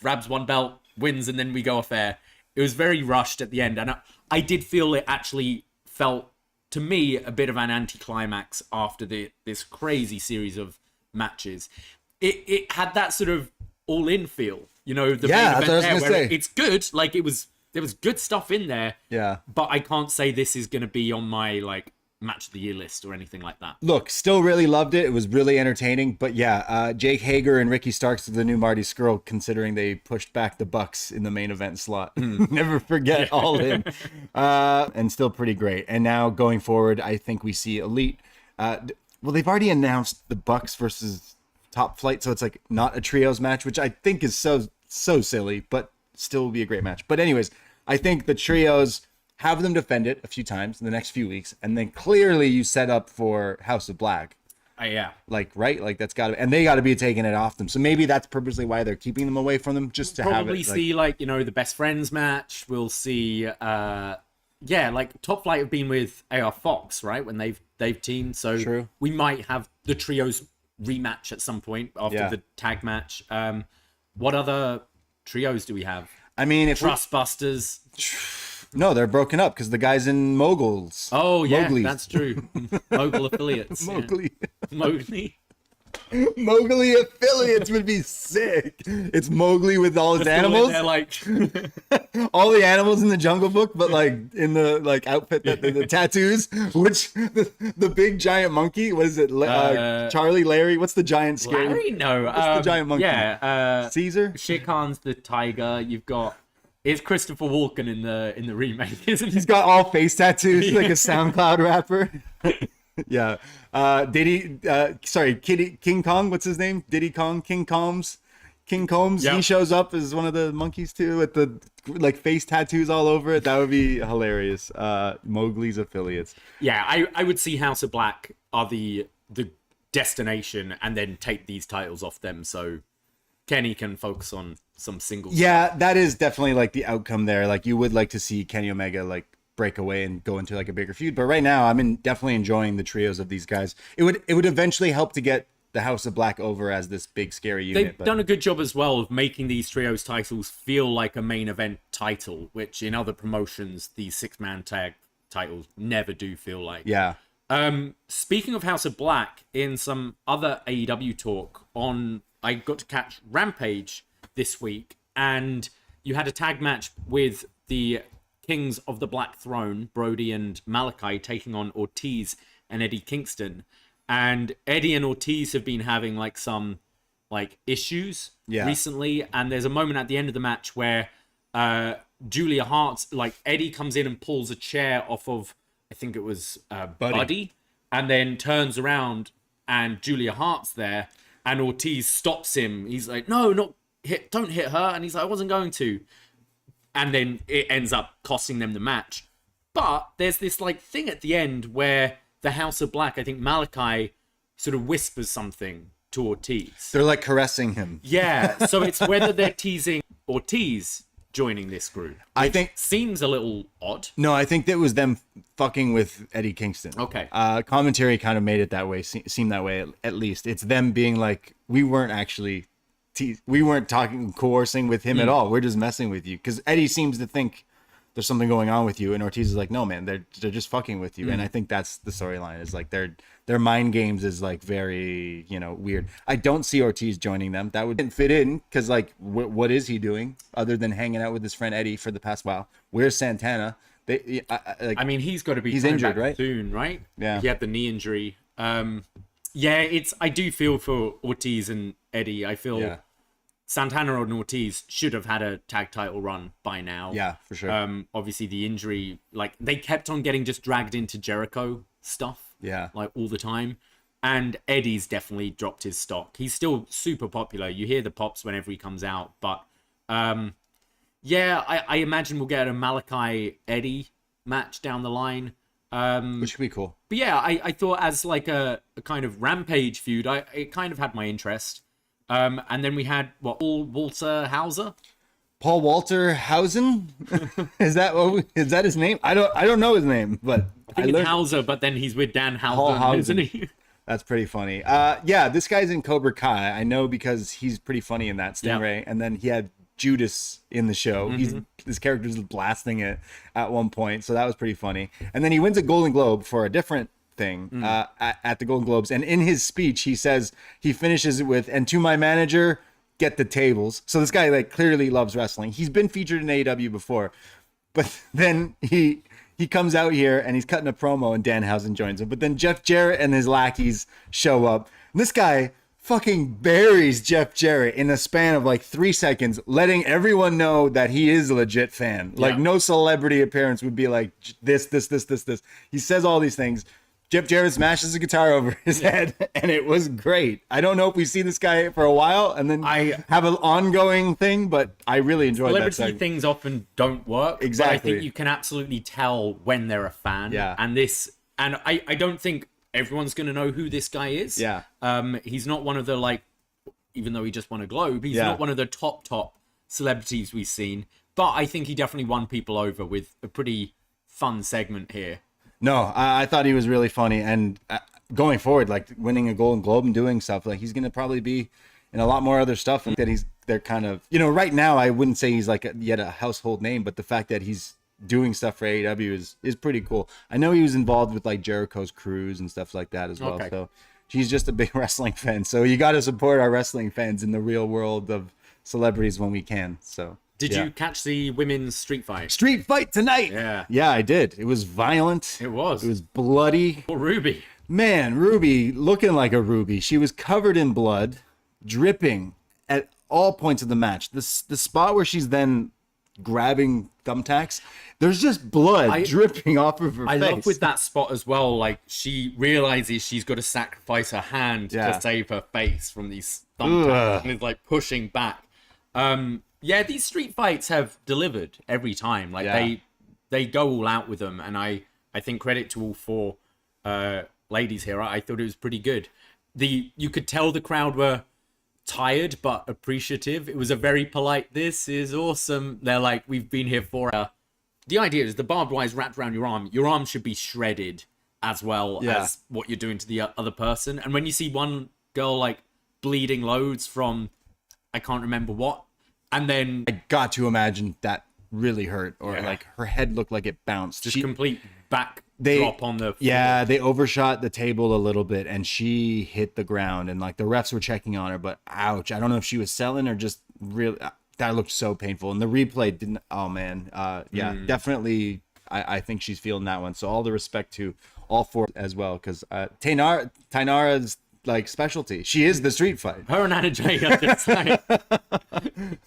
grabs one belt, wins, and then we go off air. It was very rushed at the end. And I did feel it actually felt, to me, a bit of an anticlimax after this crazy series of matches. It had that sort of all-in feel. The main event there, where it's good. Like, there was good stuff in there. Yeah. But I can't say this is going to be on my, like, match of the year list or anything like that. Look, still really loved it. It was really entertaining. But yeah, Jake Hager and Ricky Starks are the new Marty Scurll, considering they pushed back the Bucks in the main event slot. Never forget All In. And still pretty great. And now going forward, I think we see Elite. Well, they've already announced the Bucks versus Top Flight, so it's like not a trios match, which I think is so silly, but still will be a great match. But anyways, I think the trios, have them defend it a few times in the next few weeks, and then clearly you set up for House of Black. Yeah. Like, right? Like, that's got to, and they got to be taking it off them. So maybe that's purposely why they're keeping them away from them, just to have it. Probably see, the best friends match. We'll see, like Top Flight have been with AR Fox, right? When they've teamed. So True. We might have the trios rematch at some point after the tag match. What other trios do we have? I mean, if Trustbusters. No, they're broken up because the guy's in Moguls. Oh, yeah, Mowgli's. That's true. Mogul affiliates. Mowgli. Yeah. Mowgli. Mowgli affiliates would be sick. It's Mowgli with all his animals. They're like all the animals in the Jungle Book, but like in the like outfit, the tattoos. Which the big giant monkey? What is it? Charlie, Larry? What's the giant scary? Larry? No. What's the giant monkey? Yeah. Caesar. Shere Khan's the tiger. You've got. It's Christopher Walken in the remake, isn't he? He's got all face tattoos, like a SoundCloud rapper. Yeah. King Kong, what's his name? Diddy Kong, King Combs. Yep. He shows up as one of the monkeys too, with the like face tattoos all over it. That would be hilarious. Mowgli's affiliates. Yeah, I would see House of Black are the destination, and then take these titles off them, so Kenny can focus on some singles. Yeah, that is definitely like the outcome there. Like, you would like to see Kenny Omega like break away and go into like a bigger feud, but right now I'm definitely enjoying the trios of these guys. It would eventually help to get the House of Black over as this big scary unit. They've done a good job as well of making these trios titles feel like a main event title, which in other promotions these 6-man tag titles never do feel like. Yeah. Speaking of House of Black, in some other AEW talk I got to catch Rampage this week, and you had a tag match with the Kings of the Black Throne, Brody and Malachi, taking on Ortiz and Eddie Kingston. And Eddie and Ortiz have been having like some like issues recently, and there's a moment at the end of the match where Julia Hart's like Eddie comes in and pulls a chair off of, I think it was Buddy, and then turns around and Julia Hart's there. And Ortiz stops him. He's like, no, don't hit her. And he's like, I wasn't going to. And then it ends up costing them the match. But there's this like thing at the end where the House of Black, I think Malachi sort of whispers something to Ortiz. They're like caressing him. Yeah. So it's whether they're teasing Ortiz joining this group. I think seems a little odd. No, I think that was them fucking with Eddie Kingston. Okay. Commentary kind of made it that way, seem that way at least. It's them being like, we weren't actually, coercing with him at all. We're just messing with you. Because Eddie seems to think there's something going on with you, and Ortiz is like, no, man, they're just fucking with you. And I think that's the storyline, is like their mind games is like very, weird. I don't see Ortiz joining them. That wouldn't fit in, because like what is he doing other than hanging out with his friend Eddie for the past while? Where's Santana? I mean, he's got to be injured, right? Soon, right? Yeah, he had the knee injury. I do feel for Ortiz and Eddie. I feel Santana and Ortiz should have had a tag title run by now. Yeah, for sure. Obviously the injury, like they kept on getting just dragged into Jericho stuff. Yeah, like all the time. And Eddie's definitely dropped his stock. He's still super popular. You hear the pops whenever he comes out, but I imagine we'll get a Malachi Eddie match down the line. Which would be cool. But yeah, I thought as like a kind of Rampage feud, it kind of had my interest. And then we had Walter Hauser. Paul Walter Hausen. is that his name? I don't know his name, but I think it's Hauser, but then he's with Dan Hausen, isn't he? That's pretty funny. Yeah, this guy's in Cobra Kai. I know because he's pretty funny in that Stingray, and then he had Judas in the show. His character's blasting it at one point, so that was pretty funny. And then he wins a Golden Globe for a different thing at the Golden Globes. And in his speech, he says he finishes it with, "And to my manager, get the tables." So this guy like clearly loves wrestling. He's been featured in AEW before, but then he comes out here and he's cutting a promo and Danhausen joins him. But then Jeff Jarrett and his lackeys show up. And this guy fucking buries Jeff Jarrett in a span of like 3 seconds, letting everyone know that he is a legit fan. Like no celebrity appearance would be like this. He says all these things. Jeff Jarrett smashes a guitar over his head, and it was great. I don't know if we see this guy for a while and then I have an ongoing thing, but I really enjoyed that. Celebrity things often don't work. Exactly. But I think you can absolutely tell when they're a fan. Yeah. And I don't think everyone's going to know who this guy is. Yeah. He's not one of the, like, even though he just won a Globe, he's not one of the top celebrities we've seen. But I think he definitely won people over with a pretty fun segment here. No, I thought he was really funny, and going forward, like winning a Golden Globe and doing stuff, like he's gonna probably be in a lot more other stuff. And that they're kind of, right now I wouldn't say he's like yet a household name, but the fact that he's doing stuff for AEW is pretty cool. I know he was involved with like Jericho's cruise and stuff like that as well. Okay. So he's just a big wrestling fan. So you got to support our wrestling fans in the real world of celebrities when we can. So. Did you catch the women's street fight? Street fight tonight! Yeah, I did. It was violent. It was. It was bloody. Poor Ruby. Man, Ruby, looking like a Ruby. She was covered in blood, dripping at all points of the match. The spot where she's then grabbing thumbtacks, there's just blood dripping off of her face. I love with that spot as well, like she realizes she's got to sacrifice her hand to save her face from these thumbtacks and is like pushing back. Yeah, these street fights have delivered every time. Like they go all out with them, and I think credit to all four ladies here. I thought it was pretty good. You could tell the crowd were tired but appreciative. It was a very polite, "This is awesome." They're like, "We've been here for hours." The idea is the barbed wire is wrapped around your arm. Your arm should be shredded as well as what you're doing to the other person. And when you see one girl like bleeding loads from I can't remember what. And then I got to imagine that really hurt, or like her head looked like it bounced. Just complete drop on the floor. Yeah, they overshot the table a little bit and she hit the ground, and like the refs were checking on her, but ouch. I don't know if she was selling or just really, that looked so painful. And the replay didn't, oh man. Definitely I think she's feeling that one. So all the respect to all four as well, because Tainara's like specialty. She is the street fight. Her and Anna Jay are just like,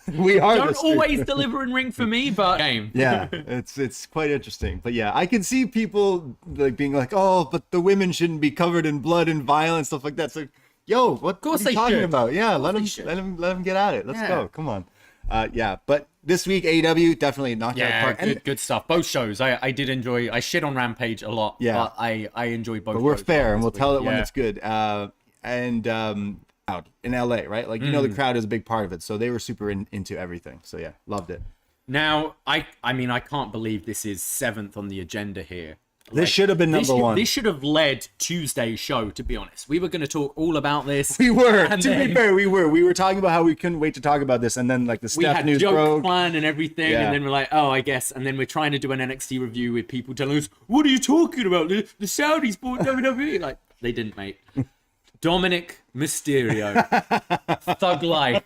we are. Don't always deliver in ring for me, but game. Yeah, it's quite interesting. But yeah, I can see people like being like, "Oh, but the women shouldn't be covered in blood and violence, stuff like that." It's like, yo, what are you talking about? Yeah, let them get at it. Let's go. Come on. But this week AEW definitely knocked out the park. Good stuff. Both shows I did enjoy. I shit on Rampage a lot. But I enjoy both. But we're fair and we'll tell it when it's good. And out in LA, right? Like, the crowd is a big part of it. So they were super into everything. So yeah, loved it. Now, I mean, I can't believe this is 7th on the agenda here. This should have been number one. This should have led Tuesday's show, to be honest. We were going to talk all about this. We were. To be fair, we were. We were talking about how we couldn't wait to talk about this. And then, like, the Steph news broke. We had joke plan and everything. Yeah. And then we're like, oh, I guess. And then we're trying to do an NXT review with people telling us, what are you talking about? The Saudis bought WWE. Like, they didn't, mate. Dominik Mysterio. Thug life.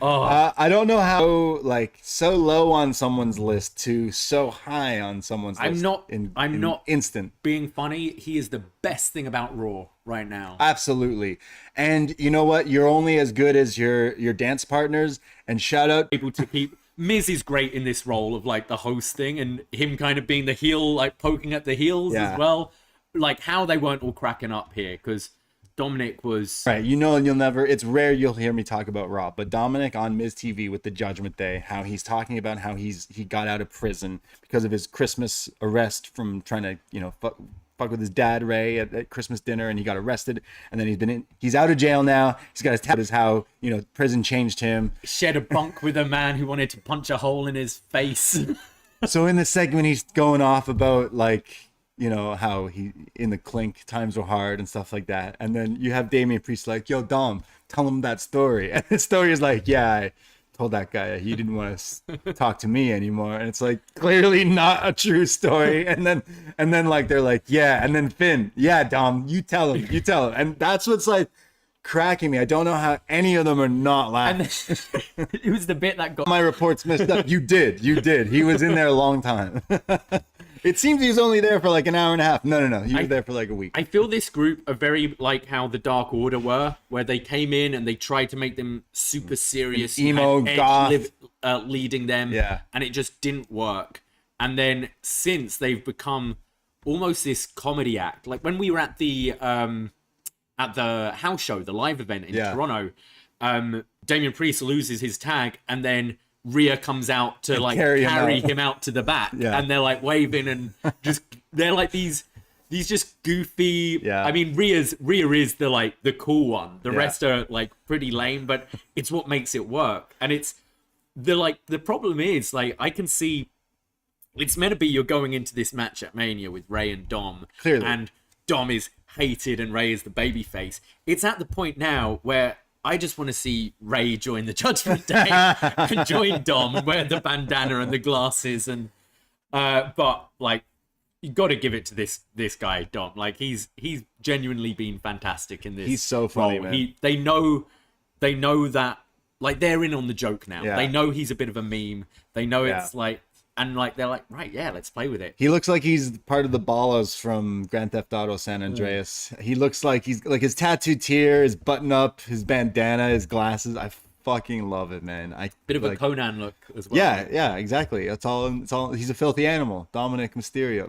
I don't know how, like, so low on someone's list to so high on someone's list. I'm not instant being funny. He is the best thing about Raw right now. Absolutely. And you know what? You're only as good as your dance partners. And shout out able to keep. Miz is great in this role of like the host thing, and him kind of being the heel, like poking at the heels as well. Like how they weren't all cracking up here, because Dominik was right. It's rare you'll hear me talk about Raw, but Dominik on Miz TV with the Judgment Day, how he's talking about how he got out of prison because of his Christmas arrest from trying to fuck with his dad Ray at Christmas dinner, and he got arrested, and then he's out of jail now. He's got his tab is how prison changed him. Shared a bunk with a man who wanted to punch a hole in his face. So in this segment, he's going off about how he in the clink times were hard and stuff like that, and then you have Damian Priest like, yo Dom, tell him that story, and the story is like, yeah, I told that guy he didn't want to talk to me anymore, and it's like clearly not a true story. And then like they're like, yeah, and then Finn, yeah, Dom, you tell him, and that's what's like cracking me. I don't know how any of them are not laughing. And it was the bit that got my reports messed up. You did. He was in there a long time. It seems he was only there for like an hour and a half. No. He was there for like a week. I feel this group are very like how the Dark Order were, where they came in and they tried to make them super serious. Emo, goth. Leading them. Yeah. And it just didn't work. And then since they've become almost this comedy act. Like when we were at the house show, the live event in Toronto, Damian Priest loses his tag and then Rhea comes out to like carry him out to the back, and they're like waving and just they're like these just goofy. Yeah. I mean, Rhea is the cool one. The rest are like pretty lame, but it's what makes it work. And it's the problem is like I can see it's meant to be you're going into this match at Mania with Ray and Dom, clearly, and Dom is hated and Ray is the babyface. It's at the point now where I just want to see Ray join the Judgment Day and join Dom and wear the bandana and the glasses. And but like you got to give it to this guy Dom. Like he's genuinely been fantastic in this. He's so funny, role. man. They know that like they're in on the joke now. Yeah. They know he's a bit of a meme. They know it's like. And like they're like, right, yeah, let's play with it. He looks like he's part of the ballas from Grand Theft Auto San Andreas. He looks like he's like his tattooed tear, his button up, his bandana, his glasses. I fucking love it, man. Bit of a Conan look as well. Yeah, exactly. It's all. He's a filthy animal, Dominik Mysterio.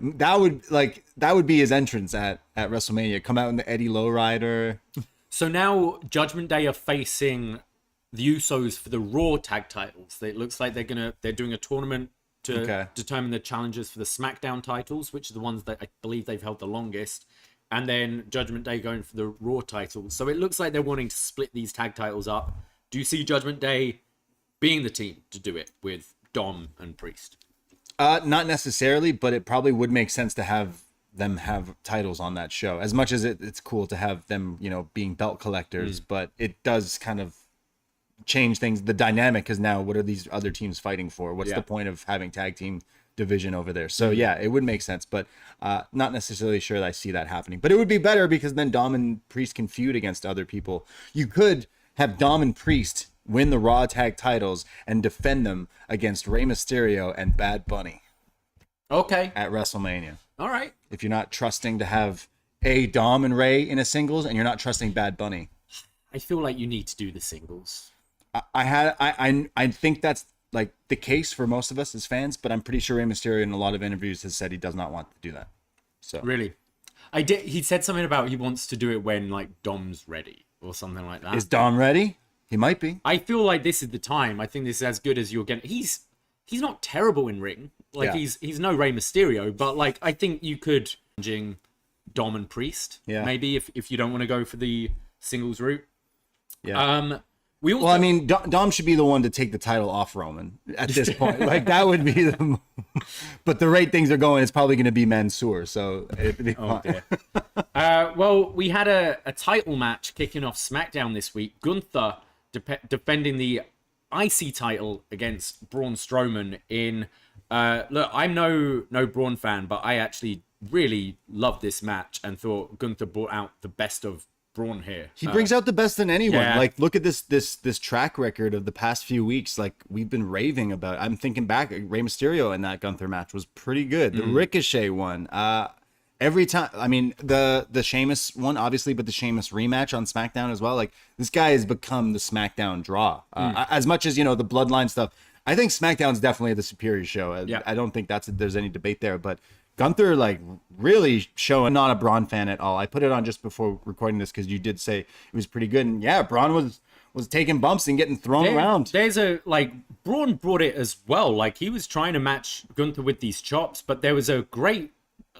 That would be his entrance at WrestleMania. Come out in the Eddie Lowrider. So now Judgment Day are facing the Usos for the Raw tag titles. It looks like they're doing a tournament to determine the challengers for the SmackDown titles, which are the ones that I believe they've held the longest, and then Judgment Day going for the Raw titles. So it looks like they're wanting to split these tag titles up. Do you see Judgment Day being the team to do it with Dom and Priest? Not necessarily, but it probably would make sense to have them have titles on that show. As much as it's cool to have them, being belt collectors, but it does kind of change things, the dynamic, because now what are these other teams fighting for? What's the point of having tag team division over there? So it would make sense, but not necessarily sure that I see that happening. But it would be better because then Dom and Priest can feud against other people. You could have Dom and Priest win the Raw tag titles and defend them against Rey Mysterio and Bad Bunny. Okay. At WrestleMania. All right. If you're not trusting to have Dom and Rey in a singles and you're not trusting Bad Bunny. I feel like you need to do the singles. I think that's like the case for most of us as fans, but I'm pretty sure Rey Mysterio in a lot of interviews has said he does not want to do that. So really, he said something about he wants to do it when like Dom's ready or something like that. Is Dom ready? He might be. I feel like this is the time. I think this is as good as you're getting. He's not terrible in ring. Like he's no Rey Mysterio, but like I think you could Dom and Priest. Yeah. Maybe if you don't want to go for the singles route. Yeah. I mean, Dom should be the one to take the title off Roman at this point. Like, that would be the... But the rate things are going, it's probably going to be Mansoor, so it'd be fine. Well, we had a title match kicking off SmackDown this week. Gunther defending the IC title against Braun Strowman in... look, I'm no Braun fan, but I actually really loved this match and thought Gunther brought out the best of Braun here. He brings out the best in anyone. Yeah. Like, look at this track record of the past few weeks. Like, we've been raving about. I'm thinking back, Rey Mysterio in that Gunther match was pretty good. The Ricochet one, every time. I mean, the Sheamus one, obviously, but the Sheamus rematch on SmackDown as well. Like, this guy has become the SmackDown draw. As much as the Bloodline stuff, I think SmackDown's definitely the superior show. I don't think there's any debate there, but. Gunther, like, really showing, not a Braun fan at all. I put it on just before recording this because you did say it was pretty good. And yeah, Braun was taking bumps and getting thrown around. Braun brought it as well. Like, he was trying to match Gunther with these chops, but there was a great,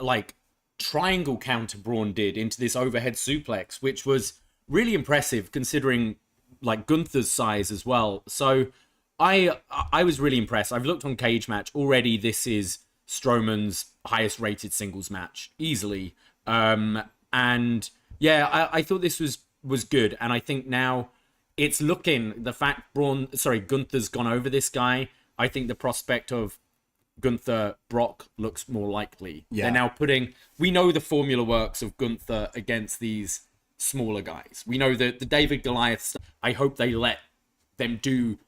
like, triangle counter Braun did into this overhead suplex, which was really impressive considering like Gunther's size as well. So I was really impressed. I've looked on Cage Match already. This is Strowman's highest rated singles match easily. And yeah, I thought this was good. And I think now it's looking, the fact Gunther's gone over this guy, I think the prospect of Gunther Brock looks more likely. Yeah. They're now we know the formula works of Gunther against these smaller guys. We know that the David Goliath stuff, I hope they let them do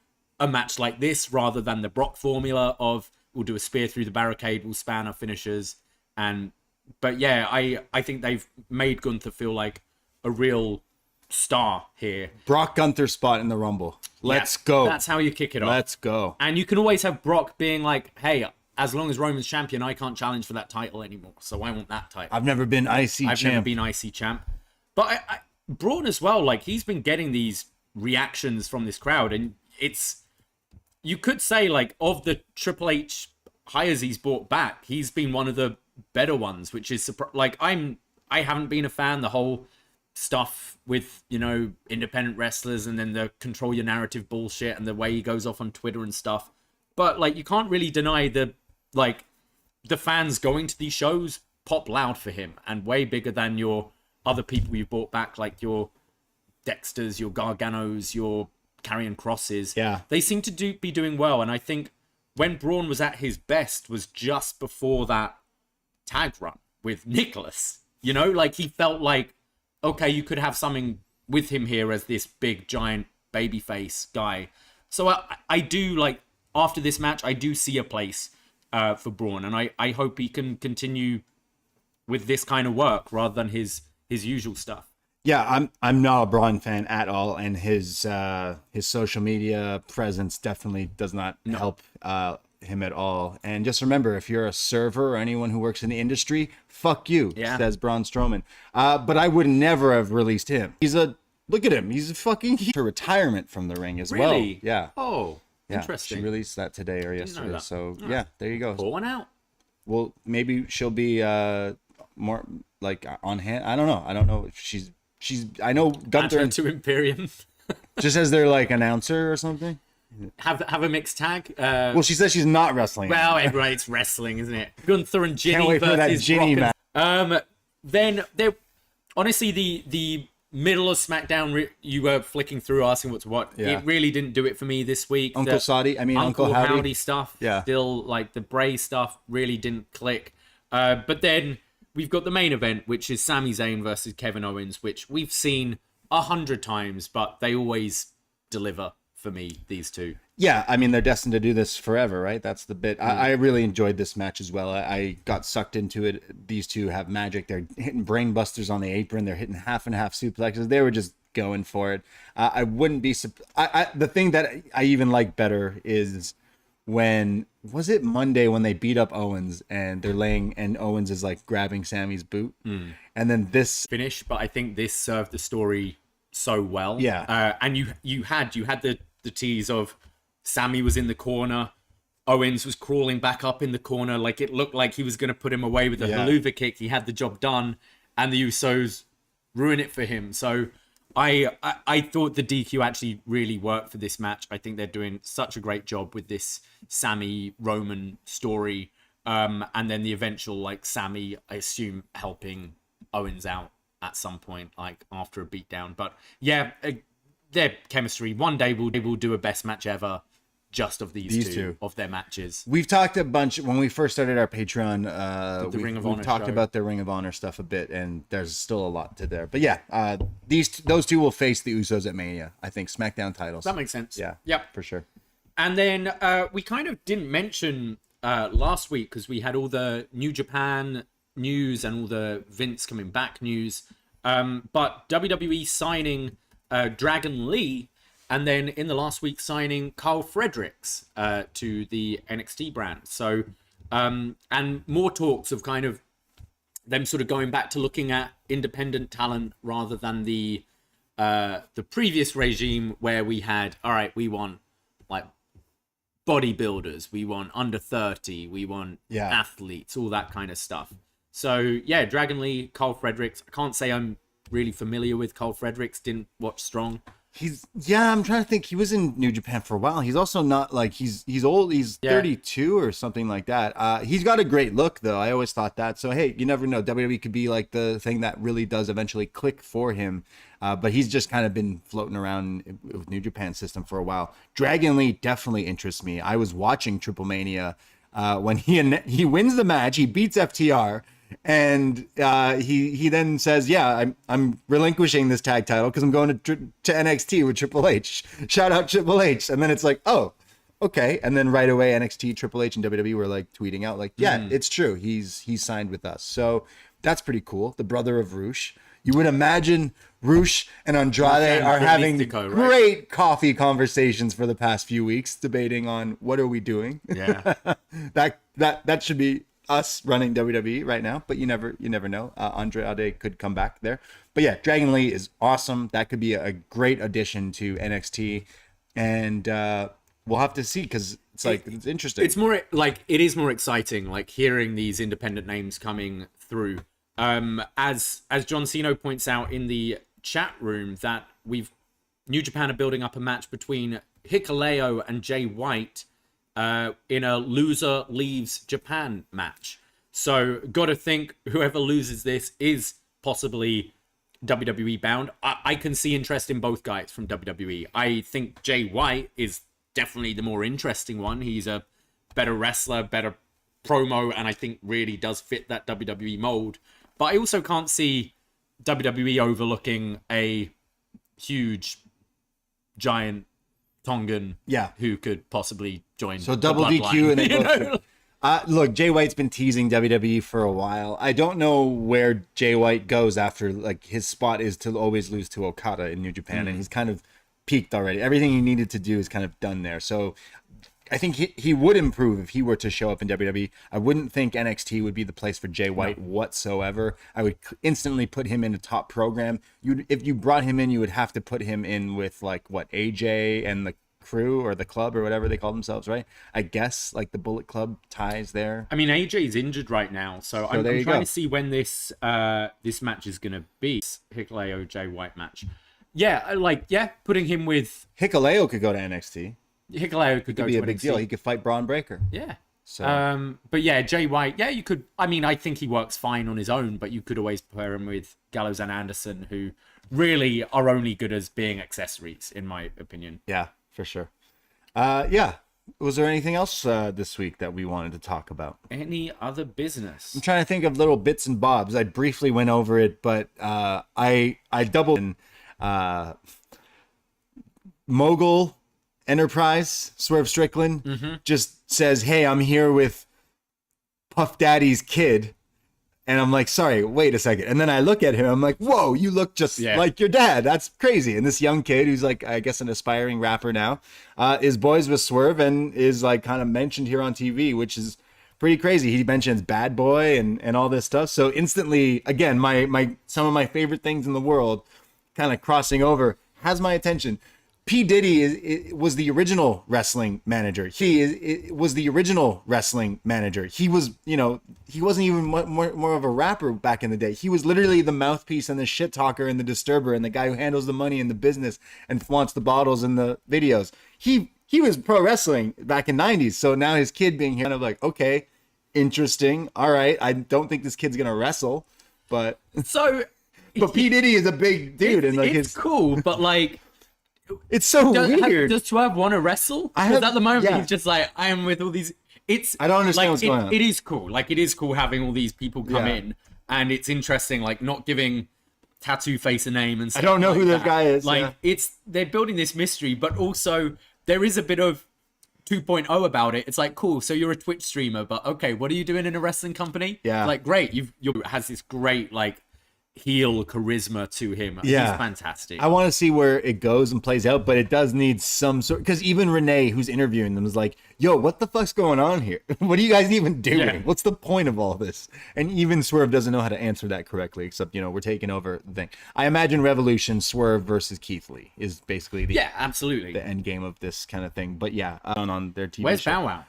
a match like this rather than the Brock formula of we'll do a spear through the barricade, we'll span our finishers. But yeah, I think they've made Gunther feel like a real star here. Brock Gunther spot in the Rumble. Let's go. That's how you kick it off. Let's go. And you can always have Brock being like, hey, as long as Roman's champion, I can't challenge for that title anymore. So I want that title. I've never been IC champ. But Braun as well, like he's been getting these reactions from this crowd. And you could say like of the Triple H hires he's brought back, he's been one of the better ones, which is like I haven't been a fan the whole stuff with, you know, independent wrestlers and then the control your narrative bullshit and the way he goes off on Twitter and stuff. But like you can't really deny the fans going to these shows pop loud for him and way bigger than your other people you brought back, like your Dexters, your Garganos, your Karrion Crosses. Yeah. They seem to be doing well. And I think when Braun was at his best was just before that tag run with Nicholas. You know, like he felt like, okay, you could have something with him here as this big, giant babyface guy. So I do, like, after this match, I do see a place for Braun. And I hope he can continue with this kind of work rather than his usual stuff. Yeah, I'm not a Braun fan at all, and his social media presence definitely does not help him at all. And just remember, if you're a server or anyone who works in the industry, fuck you, says Braun Strowman. But I would never have released him. Look at him. He's a fucking for retirement from the ring as well. Yeah. Oh, interesting. She released that today or yesterday. So yeah, there you go. Pour one out. Well, maybe she'll be more like on hand. I don't know if she's. I know Gunther to Imperium. Just as their like announcer or something. Have a mixed tag. Well, she says she's not wrestling. Well, it's wrestling, isn't it? Gunther and Ginny. Can't wait for that Ginny match. Then there, honestly, the middle of SmackDown, you were flicking through asking what to watch. Yeah. It really didn't do it for me this week. Uncle Howdy stuff. Yeah. Still, like the Bray stuff really didn't click. But then we've got the main event, which is Sami Zayn versus Kevin Owens, which we've seen 100 times, but they always deliver for me, these two. Yeah, I mean, they're destined to do this forever, right? That's the bit. I really enjoyed this match as well. I got sucked into it. These two have magic. They're hitting brain busters on the apron. They're hitting half and half suplexes. They were just going for it. I wouldn't be... the thing that I even like better is when... Was it Monday when they beat up Owens and they're laying... And Owens is like grabbing Sammy's boot? And then this... Finish, but I think this served the story so well. Yeah. And you had the tease of Sami was in the corner, Owens was crawling back up in the corner, like it looked like he was going to put him away with a haluva kick. He had the job done, and the Usos ruin it for him. So I thought the DQ actually really worked for this match. I think they're doing such a great job with this Sami Roman story, and then the eventual like Sami, I assume, helping Owens out at some point, like after a beatdown. But yeah. Their chemistry. One day we'll do a best match ever, just of these two of their matches. We've talked a bunch when we first started our Patreon. We've talked about the Ring of Honor stuff a bit, and there's still a lot to there. But yeah, those two will face the Usos at Mania. I think SmackDown titles. That makes sense. Yeah. Yep, for sure. And then we kind of didn't mention last week because we had all the New Japan news and all the Vince coming back news. But WWE signing Dragon Lee, and then in the last week signing Carl Fredericks to the NXT brand. So, and more talks of kind of them sort of going back to looking at independent talent rather than the previous regime where we had, all right, we want like bodybuilders, we want under 30, we want athletes, all that kind of stuff. So yeah, Dragon Lee, Carl Fredericks. I can't say I'm really familiar with Carl Fredericks. Didn't watch Strong. I'm trying to think. He was in New Japan for a while. He's also not like he's old. He's 32 or something like that. He's got a great look though. I always thought that. So hey, you never know. WWE could be like the thing that really does eventually click for him. But he's just kind of been floating around with New Japan system for a while. Dragon Lee definitely interests me. I was watching Triple Mania when he wins the match. He beats FTR. And he then says, yeah, I'm relinquishing this tag title because I'm going to NXT with Triple H. Shout out Triple H. And then it's like, oh, okay. And then right away, NXT, Triple H, and WWE were like tweeting out like, yeah, it's true. He's signed with us. So that's pretty cool. The brother of Roosh. You would imagine Roosh and Andrade are having great coffee conversations for the past few weeks, debating on what are we doing. Yeah, that should be us running WWE right now, but you never know. Andrade could come back there. But yeah, Dragon Lee is awesome. That could be a great addition to NXT, and we'll have to see because it's interesting. It's more like it is more exciting, like hearing these independent names coming through. As John Cena points out in the chat room, that New Japan are building up a match between Hikuleo and Jay White. In a loser leaves Japan match. So gotta think whoever loses this is possibly WWE bound. I can see interest in both guys from WWE. I think Jay White is definitely the more interesting one. He's a better wrestler, better promo, and I think really does fit that WWE mold. But I also can't see WWE overlooking a huge giant Tongan, who could possibly join. So double DQ and they look, Jay White's been teasing WWE for a while. I don't know where Jay White goes after. Like his spot is to always lose to Okada in New Japan, and he's kind of peaked already. Everything he needed to do is kind of done there. So I think he would improve if he were to show up in WWE. I wouldn't think NXT would be the place for Jay White whatsoever. I would instantly put him in a top program. If you brought him in, you would have to put him in with like AJ and the crew or the club or whatever they call themselves, right? I guess like the Bullet Club ties there. I mean, AJ's injured right now, so I'm trying to see when this match is gonna be. Hikuleo Jay White match. Yeah, putting him with Hikuleo could go to NXT. Hikuleo could go be to a big NXT. deal. He could fight Braun Breaker. Yeah. So, but yeah, Jay White. Yeah, you could. I mean, I think he works fine on his own, but you could always pair him with Gallows and Anderson, who really are only good as being accessories, in my opinion. Yeah, for sure. Was there anything else this week that we wanted to talk about? Any other business? I'm trying to think of little bits and bobs. I briefly went over it, but I doubled in Mogul Enterprise, Swerve Strickland, just says, hey, I'm here with Puff Daddy's kid. And I'm like, sorry, wait a second. And then I look at him, I'm like, whoa, you look just like your dad. That's crazy. And this young kid who's like, I guess an aspiring rapper now, is boys with Swerve and is like kind of mentioned here on TV, which is pretty crazy. He mentions Bad Boy and all this stuff. So instantly, again, my some of my favorite things in the world kind of crossing over has my attention. P. Diddy was the original wrestling manager. He was the original wrestling manager. He was, he wasn't even more of a rapper back in the day. He was literally the mouthpiece and the shit talker and the disturber and the guy who handles the money in the business and wants the bottles in the videos. He was pro wrestling back in 90s. So now his kid being here, kind of like, okay, interesting. All right. I don't think this kid's going to wrestle, but P. Diddy is a big dude. And like it's cool, but like, it's so weird. Does Swerve want to wrestle? Because at the moment he's just like, I am with all these. I don't understand what's going on. It is cool. Like it is cool having all these people come in, and it's interesting. Like not giving Tattoo Face a name and stuff. I don't know who that guy is. Like they're building this mystery, but also there is a bit of 2.0 about it. It's like cool. So you're a Twitch streamer, but okay, what are you doing in a wrestling company? Yeah, like great. You has this great like heel charisma to him. Yeah, he's fantastic. I want to see where it goes and plays out, but it does need some sort, because even Renee, who's interviewing them, is like, yo, what the fuck's going on here? What are you guys even doing? Yeah. What's the point of all this? And even Swerve doesn't know how to answer that correctly, except we're taking over the thing. I imagine Revolution, Swerve versus Keith Lee is basically the absolutely the end game of this kind of thing. But yeah, on their TV where's show. Bow Wow?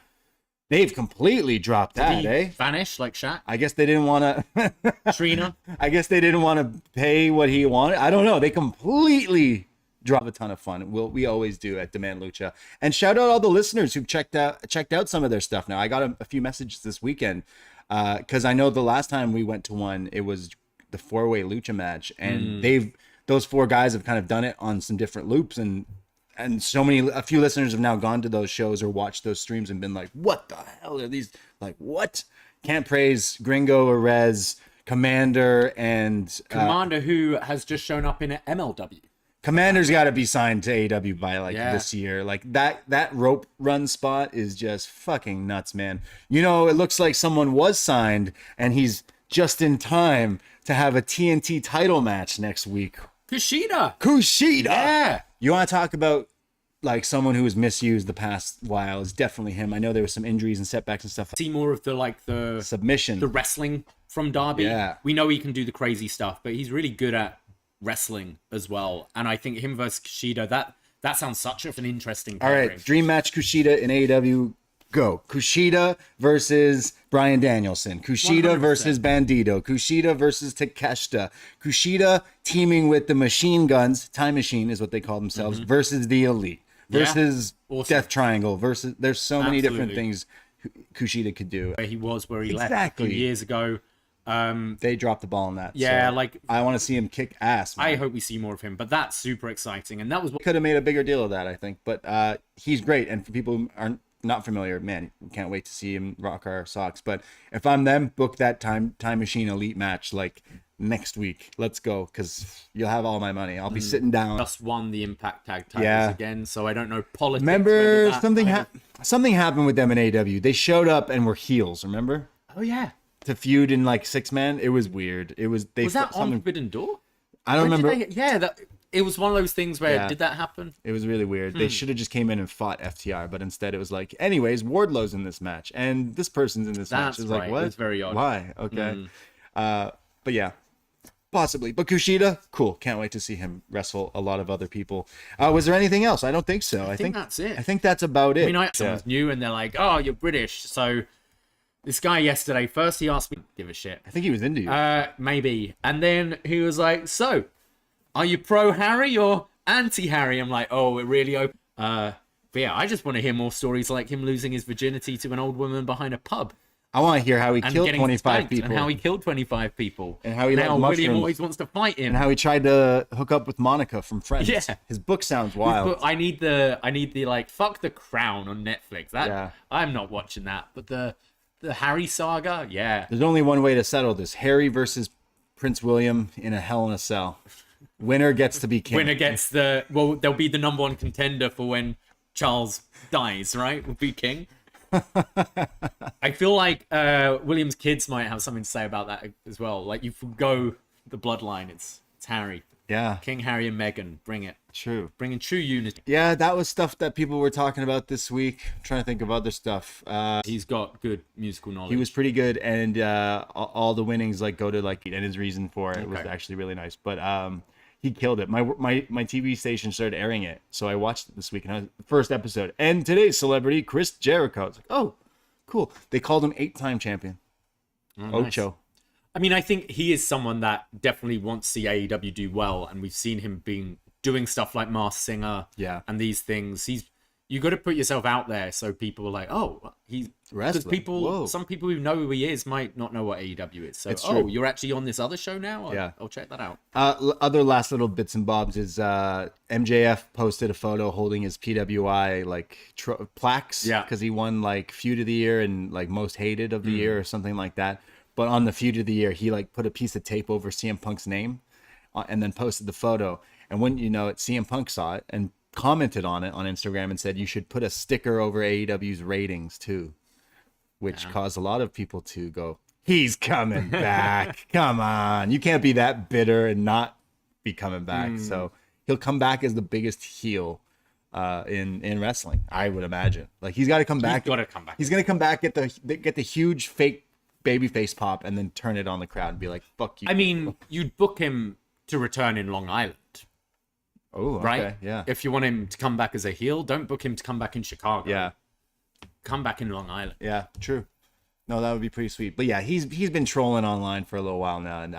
They've completely dropped that, eh? Vanish like Shaq. I guess they didn't want to. Trina. I guess they didn't want to pay what he wanted. I don't know. They completely dropped a ton of fun. We always do at Demand Lucha. And shout out all the listeners who've checked out some of their stuff now. I got a few messages this weekend because I know the last time we went to one, it was the 4-way Lucha match, and those 4 guys have kind of done it on some different loops, and a few listeners have now gone to those shows or watched those streams and been like, what the hell are these? Like, what? Can't praise Gringo, Arez, Commander, and Commander, who has just shown up in MLW. Commander's got to be signed to AEW by this year. Like that rope run spot is just fucking nuts, man. You know, it looks like someone was signed and he's just in time to have a TNT title match next week. Kushida. Yeah. You want to talk about like someone who was misused the past while? Is definitely him. I know there was some injuries and setbacks and stuff. See more of the submission, the wrestling from Davie. Yeah. We know he can do the crazy stuff, but he's really good at wrestling as well. And I think him versus Kushida, that sounds such an interesting pairing. All right, dream match Kushida in AEW. Go. Kushida versus Bryan Danielson. Kushida 100%. versus Bandito. Kushida versus Takeshita. Kushida teaming with the Machine Guns, Time Machine is what they call themselves, versus the Elite. Versus Death Triangle. Versus there's so many different things Kushida could do. Where he was, where he left a few years ago. They dropped the ball on that. Yeah, so like I want to see him kick ass, man. I hope we see more of him, but that's super exciting. And that was what could have made a bigger deal of that, I think. But he's great, and for people who aren't not familiar, man, can't wait to see him rock our socks. But if I'm them, book that time machine elite match like next week. Let's go, because you'll have all my money. I'll be sitting down. Just won the Impact Tag titles again, so I don't know politics. Remember something happened with them in AEW. They showed up and were heels. Remember? Oh yeah. To feud in like 6-man. It was weird. It was was that on Forbidden Door? I don't remember. It was one of those things where did that happen? It was really weird. They should have just came in and fought FTR, but instead it was like, anyways, Wardlow's in this match and this person's in this match. It was like, what? It was very odd. Why? Okay. But yeah, possibly. But Kushida, cool. Can't wait to see him wrestle a lot of other people. Was there anything else? I don't think so. I think that's it. I think that's about it. I mean, someone's new and they're like, oh, you're British. So this guy yesterday, first he asked me to give a shit. I think he was into you. Maybe. And then he was like, so, are you pro Harry or anti Harry? I'm like, oh, it really open. But yeah, I just want to hear more stories like him losing his virginity to an old woman behind a pub. I want to hear how he killed 25 people. And how he killed 25 people. And how he now William always wants to fight him. And how he tried to hook up with Monica from Friends. Yeah. His book sounds wild. I need the like, fuck the Crown on Netflix. I'm not watching that. But the Harry saga, yeah. There's only one way to settle this. Harry versus Prince William in a Hell in a Cell. Winner gets to be king. Winner gets they'll be the number one contender for when Charles dies, right? Will be king. I feel like William's kids might have something to say about that as well. Like, you forgo the bloodline. It's Harry. Yeah. King Harry and Meghan. Bring it. True. Bringing true unity. Yeah, that was stuff that people were talking about this week. I'm trying to think of other stuff. He's got good musical knowledge. He was pretty good, and all the winnings go to and his reason for it was actually really nice. But he killed it. My TV station started airing it, so I watched it this week, and the first episode. And today's celebrity, Chris Jericho. It's like, oh, cool. They called him 8-time champion. Ocho. Nice. I mean, I think he is someone that definitely wants to see AEW do well, and we've seen him doing stuff like Masked Singer, and these things. You got to put yourself out there so people are like, oh, he's wrestling. Because some people who know who he is might not know what AEW is. So, you're actually on this other show now? I'll check that out. Other last little bits and bobs is MJF posted a photo holding his PWI plaques, because he won Feud of the Year and Most Hated of the Year or something like that. But on the Feud of the Year, he put a piece of tape over CM Punk's name and then posted the photo. And when CM Punk saw it and commented on it on Instagram and said, you should put a sticker over AEW's ratings too, which caused a lot of people to go, he's coming back. Come on. You can't be that bitter and not be coming back. So he'll come back as the biggest heel in wrestling, I would imagine. He's got to come back. He's going to come back, get the huge fake babyface pop, and then turn it on the crowd and be like, fuck you. I mean, you'd book him to return in Long Island. Oh, okay. Right? Yeah. If you want him to come back as a heel, don't book him to come back in Chicago. Yeah. comeback in Long Island. Yeah, true. No, that would be pretty sweet. But yeah, he's been trolling online for a little while now, and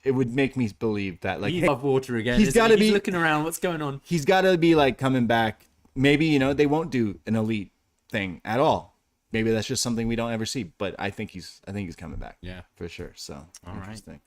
it would make me believe that like he's above water again. He's got to be looking around. What's going on? He's got to be like coming back. Maybe they won't do an elite thing at all. Maybe that's just something we don't ever see. But I think he's coming back. Yeah, for sure. So interesting. Right.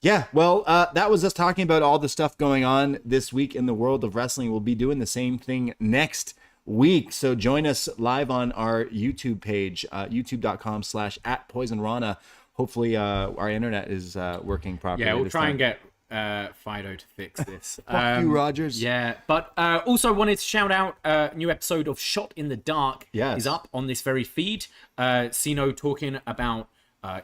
Yeah, well, that was us talking about all the stuff going on this week in the world of wrestling. We'll be doing the same thing next week. So join us live on our YouTube page, youtube.com/@Poisonrana. Hopefully our internet is working properly. Yeah, we'll try and get Fido to fix this. Fuck you, Rogers. Yeah, but also wanted to shout out a new episode of Shot in the Dark is up on this very feed. Sino talking about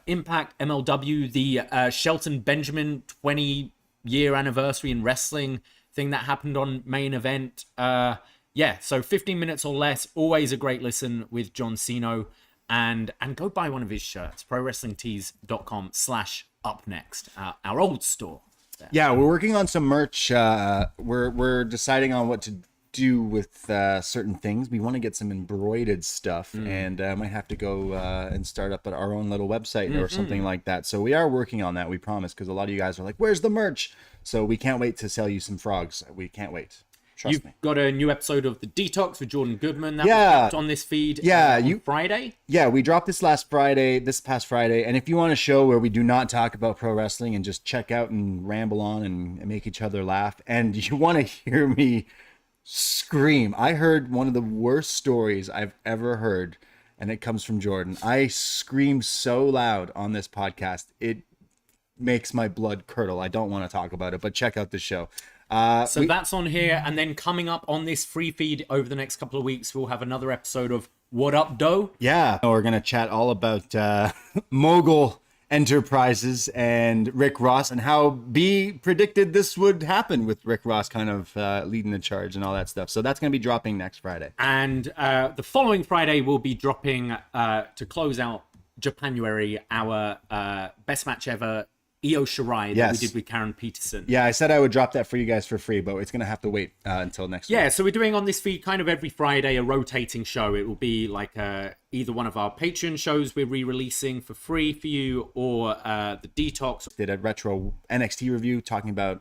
Impact, MLW, the Shelton Benjamin 20-year anniversary in wrestling thing that happened on Main Event. So 15 minutes or less, always a great listen with John Sino. And go buy one of his shirts, prowrestlingtees.com/upnext, our old store. There. Yeah, we're working on some merch. We're deciding on what to do with certain things. We want to get some embroidered stuff, and might have to go and start up at our own little website or something like that. So we are working on that, we promise, because a lot of you guys are like, where's the merch? So we can't wait to sell you some frogs. We can't wait. Trust me. Got a new episode of The Detox with Jordan Goodman that was on this feed on Friday. Yeah, we dropped this past Friday. And if you want a show where we do not talk about pro wrestling and just check out and ramble on and make each other laugh, and you want to hear me scream, I heard one of the worst stories I've ever heard, and it comes from Jordan. I scream so loud on this podcast, it makes my blood curdle. I don't want to talk about it, but check out the show. That's on here, and then coming up on this free feed over the next couple of weeks, we'll have another episode of What Up, Doe? Yeah, we're gonna chat all about Mogul Enterprises and Rick Ross, and how B predicted this would happen with Rick Ross kind of leading the charge and all that stuff. So that's gonna be dropping next Friday, and the following Friday we'll be dropping to close out Japanuary our best match ever Io Shirai that we did with Karen Peterson. Yeah, I said I would drop that for you guys for free, but it's going to have to wait until next week. Yeah, so we're doing on this feed kind of every Friday a rotating show. It will be like either one of our Patreon shows we're re-releasing for free for you, or the Detox. Did a retro NXT review talking about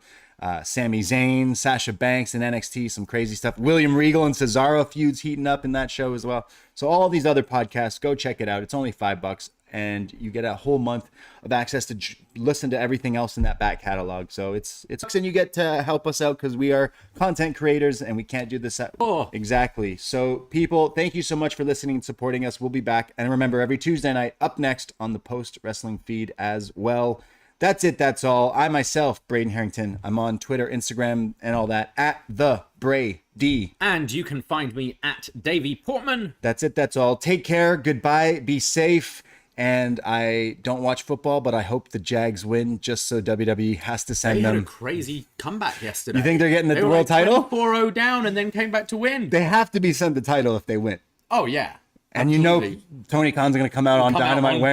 Sami Zayn, Sasha Banks in NXT, some crazy stuff. William Regal and Cesaro feuds heating up in that show as well. So all these other podcasts, go check it out. It's only $5. And you get a whole month of access to listen to everything else in that back catalog. So it's and you get to help us out because we are content creators and we can't do this exactly. So people, thank you so much for listening and supporting us. We'll be back, and remember, every Tuesday night, up next on the Post Wrestling feed as well. That's it. That's all. I myself, Braden Herrington. I'm on Twitter, Instagram, and all that at the Brady. And you can find me at Davie Portman. That's it. That's all. Take care. Goodbye. Be safe. And I don't watch football, but I hope the Jags win just so WWE has to send them. They had a crazy comeback yesterday. You think they're getting the world title? 4-0 down and then came back to win. They have to be sent the title if they win. Oh, yeah. And absolutely. Tony Khan's going to come out on Dynamite wearing